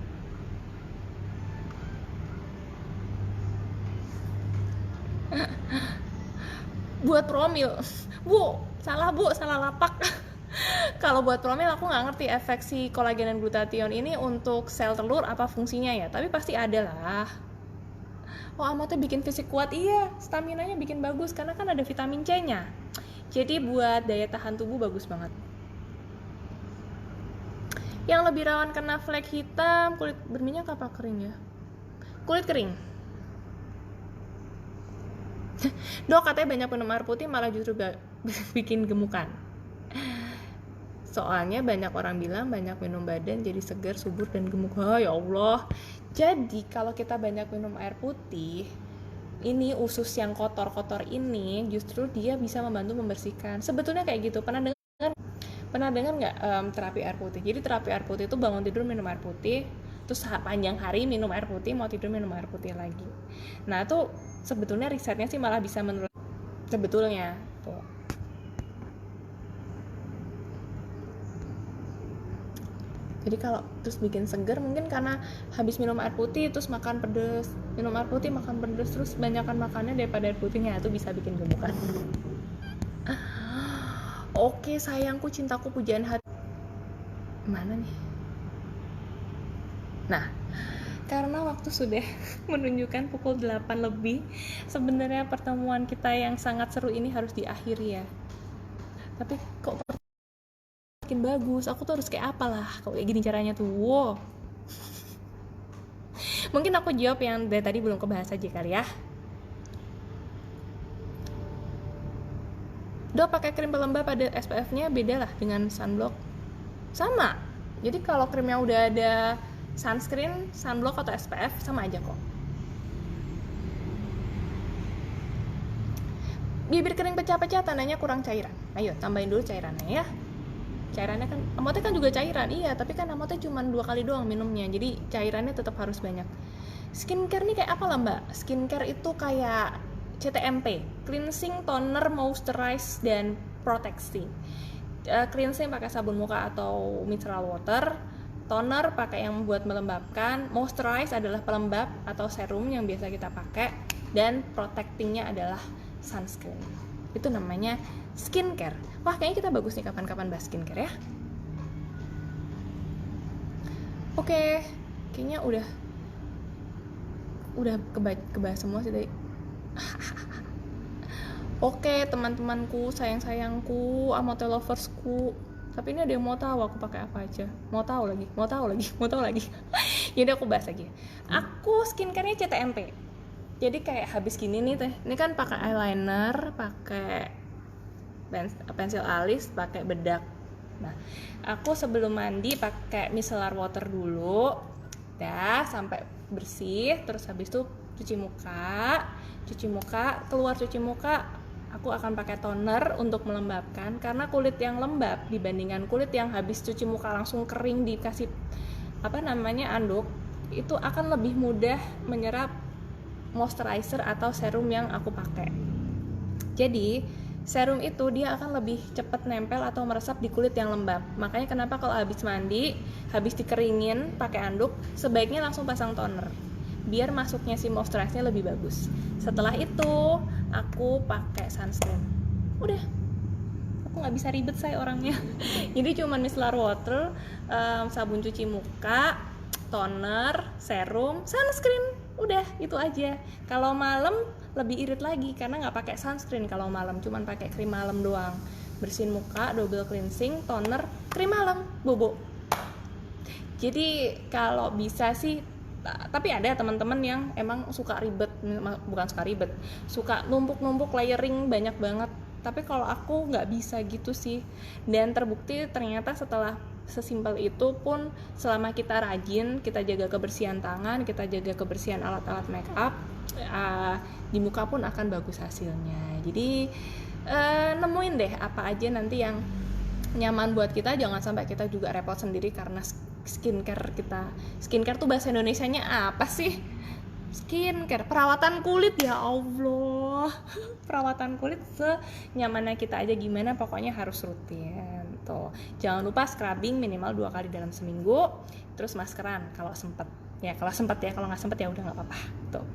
Buat promil, salah lapak. Kalau buat promil aku nggak ngerti efek si kolagen dan glutathione ini untuk sel telur apa fungsinya ya, tapi pasti ada lah. Oh, Amote bikin fisik kuat, iya, staminanya bikin bagus karena kan ada vitamin C-nya. Jadi buat daya tahan tubuh bagus banget. Yang lebih rawan kena flek hitam, kulit berminyak apa kering ya? Kulit kering. Dok, katanya banyak minum air putih malah justru bikin gemukan. Soalnya banyak orang bilang banyak minum badan jadi segar, subur, dan gemuk. Ya Allah. Jadi kalau kita banyak minum air putih, ini usus yang kotor-kotor ini justru dia bisa membantu membersihkan. Sebetulnya kayak gitu. Pernah dengar nggak terapi air putih? Jadi terapi air putih itu bangun tidur minum air putih, terus panjang hari minum air putih, mau tidur minum air putih lagi. Nah, itu sebetulnya risetnya sih malah bisa menurut sebetulnya tuh. Jadi kalau terus bikin seger mungkin karena habis minum air putih terus makan pedes, minum air putih makan pedes, terus banyakan makannya daripada air putihnya, itu bisa bikin gemukan. Oke sayangku, cintaku, pujaan hati. Mana nih? Nah, karena waktu sudah menunjukkan pukul 8 lebih, sebenarnya pertemuan kita yang sangat seru ini harus diakhiri ya. Tapi kok makin bagus, aku tuh harus kayak apalah kalau kayak gini caranya tuh. Wow. Mungkin aku jawab yang dari tadi belum kebahas aja kali ya. Dok, pakai krim pelembab ada SPF-nya beda lah dengan sunblock. Sama. Jadi kalau krimnya udah ada sunscreen, sunblock atau SPF sama aja kok. Bibir kering pecah-pecah tandanya kurang cairan. Ayo tambahin dulu cairannya ya. Cairannya kan Amote kan juga cairan, iya, tapi kan Amote cuma 2 kali doang minumnya, jadi cairannya tetap harus banyak. Skincare nih kayak apa lah mbak? Skincare itu kayak CTMP, cleansing, toner, moisturize, dan protecting. Cleansing pakai sabun muka atau mineral water, toner pakai yang buat melembabkan, moisturize adalah pelembab atau serum yang biasa kita pakai, dan protectingnya adalah sunscreen. Itu namanya skincare. Wah, kayaknya kita bagus nih kapan-kapan bahas skincare ya. Oke, kayaknya udah kebahas semua sih tadi. Oke, teman-temanku, sayang-sayangku, Amote loversku. Tapi ini ada yang mau tahu aku pakai apa aja. Mau tahu lagi. Jadi aku bahas lagi. Aku skincare-nya CTMP. Jadi kayak habis gini nih teh. Ini kan pakai eyeliner, pakai pensil alis, pakai bedak. Nah, aku sebelum mandi pakai micellar water dulu. Dah sampai bersih, terus habis itu cuci muka, keluar cuci muka, aku akan pakai toner untuk melembabkan, karena kulit yang lembab dibandingkan kulit yang habis cuci muka langsung kering dikasih anduk, itu akan lebih mudah menyerap moisturizer atau serum yang aku pakai. Jadi serum itu dia akan lebih cepat nempel atau meresap di kulit yang lembab. Makanya kenapa kalau habis mandi, habis dikeringin pakai anduk, sebaiknya langsung pasang toner, biar masuknya si moisturizer-nya lebih bagus. Setelah itu aku pakai sunscreen. Udah, aku nggak bisa ribet saya orangnya. Jadi cuma micellar water, sabun cuci muka, toner, serum, sunscreen. Udah, itu aja. Kalau malam lebih irit lagi karena nggak pakai sunscreen kalau malam, cuman pakai krim malam doang. Bersihin muka, double cleansing, toner, krim malam, bobo. Jadi kalau bisa sih, tapi ada teman-teman yang emang suka numpuk-numpuk layering banyak banget. Tapi kalau aku nggak bisa gitu sih. Dan terbukti ternyata setelah sesimpel itu pun, selama kita rajin, kita jaga kebersihan tangan, kita jaga kebersihan alat-alat make up, di muka pun akan bagus hasilnya. Jadi nemuin deh apa aja nanti yang nyaman buat kita, jangan sampai kita juga repot sendiri karena skincare kita. Skincare tuh bahasa Indonesianya apa sih? Skincare, perawatan kulit, ya Allah. Perawatan kulit senyamannya kita aja, gimana pokoknya harus rutin tuh. Jangan lupa scrubbing minimal 2 kali dalam seminggu, terus maskeran kalau sempet ya, kalau nggak sempet ya udah nggak apa-apa tuh.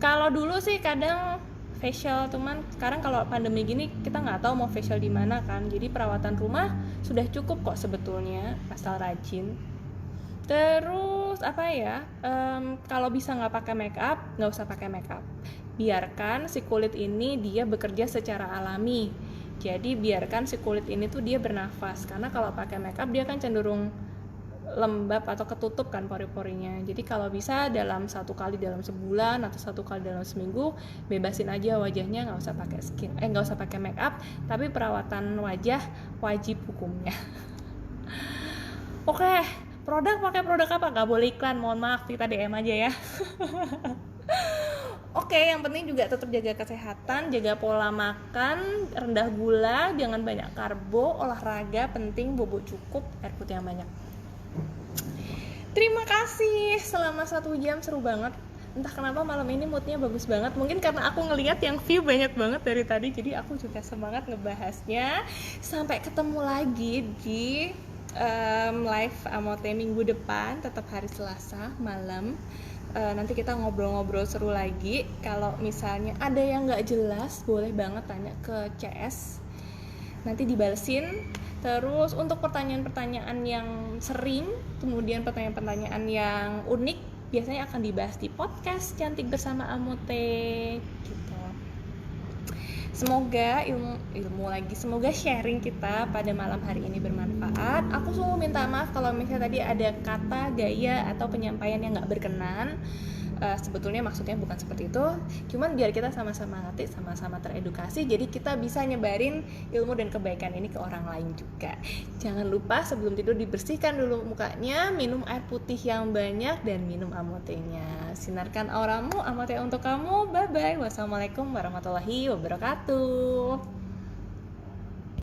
Kalau dulu sih kadang facial, cuman sekarang kalau pandemi gini kita nggak tahu mau facial di mana kan, jadi perawatan rumah sudah cukup kok sebetulnya, asal rajin. Terus kalau bisa nggak pakai make up, nggak usah pakai make up. Biarkan si kulit ini dia bekerja secara alami. Jadi biarkan si kulit ini tuh dia bernafas, karena kalau pakai make up dia kan cenderung lembab atau ketutup kan pori-porinya. Jadi kalau bisa dalam 1 kali dalam sebulan atau 1 kali dalam seminggu, bebasin aja wajahnya, nggak usah pakai make up, tapi perawatan wajah wajib hukumnya. Oke, pakai produk apa? Nggak boleh iklan, mohon maaf, kita DM aja ya. Oke, yang penting juga tetap jaga kesehatan, jaga pola makan, rendah gula, jangan banyak karbo, olahraga penting, bobo cukup, air putih yang banyak. Terima kasih, selama 1 jam seru banget. Entah kenapa malam ini moodnya bagus banget. Mungkin karena aku ngelihat yang view banyak banget dari tadi, jadi aku juga semangat ngebahasnya. Sampai ketemu lagi di live Amote minggu depan, tetap hari Selasa malam. Nanti kita ngobrol-ngobrol seru lagi. Kalau misalnya ada yang nggak jelas, boleh banget tanya ke CS, nanti dibalesin. Terus untuk pertanyaan-pertanyaan yang sering, kemudian pertanyaan-pertanyaan yang unik, biasanya akan dibahas di podcast Cantik Bersama Amote gitu. Semoga semoga sharing kita pada malam hari ini bermanfaat. Aku sungguh minta maaf kalau misalnya tadi ada kata, gaya, atau penyampaian yang nggak berkenan. Sebetulnya maksudnya bukan seperti itu, cuman biar kita sama-sama ngerti, sama-sama teredukasi, jadi kita bisa nyebarin ilmu dan kebaikan ini ke orang lain juga. Jangan lupa sebelum tidur dibersihkan dulu mukanya, minum air putih yang banyak, dan minum amotenya. Sinarkan auramu, Amote untuk kamu. Bye bye. Wassalamualaikum warahmatullahi wabarakatuh.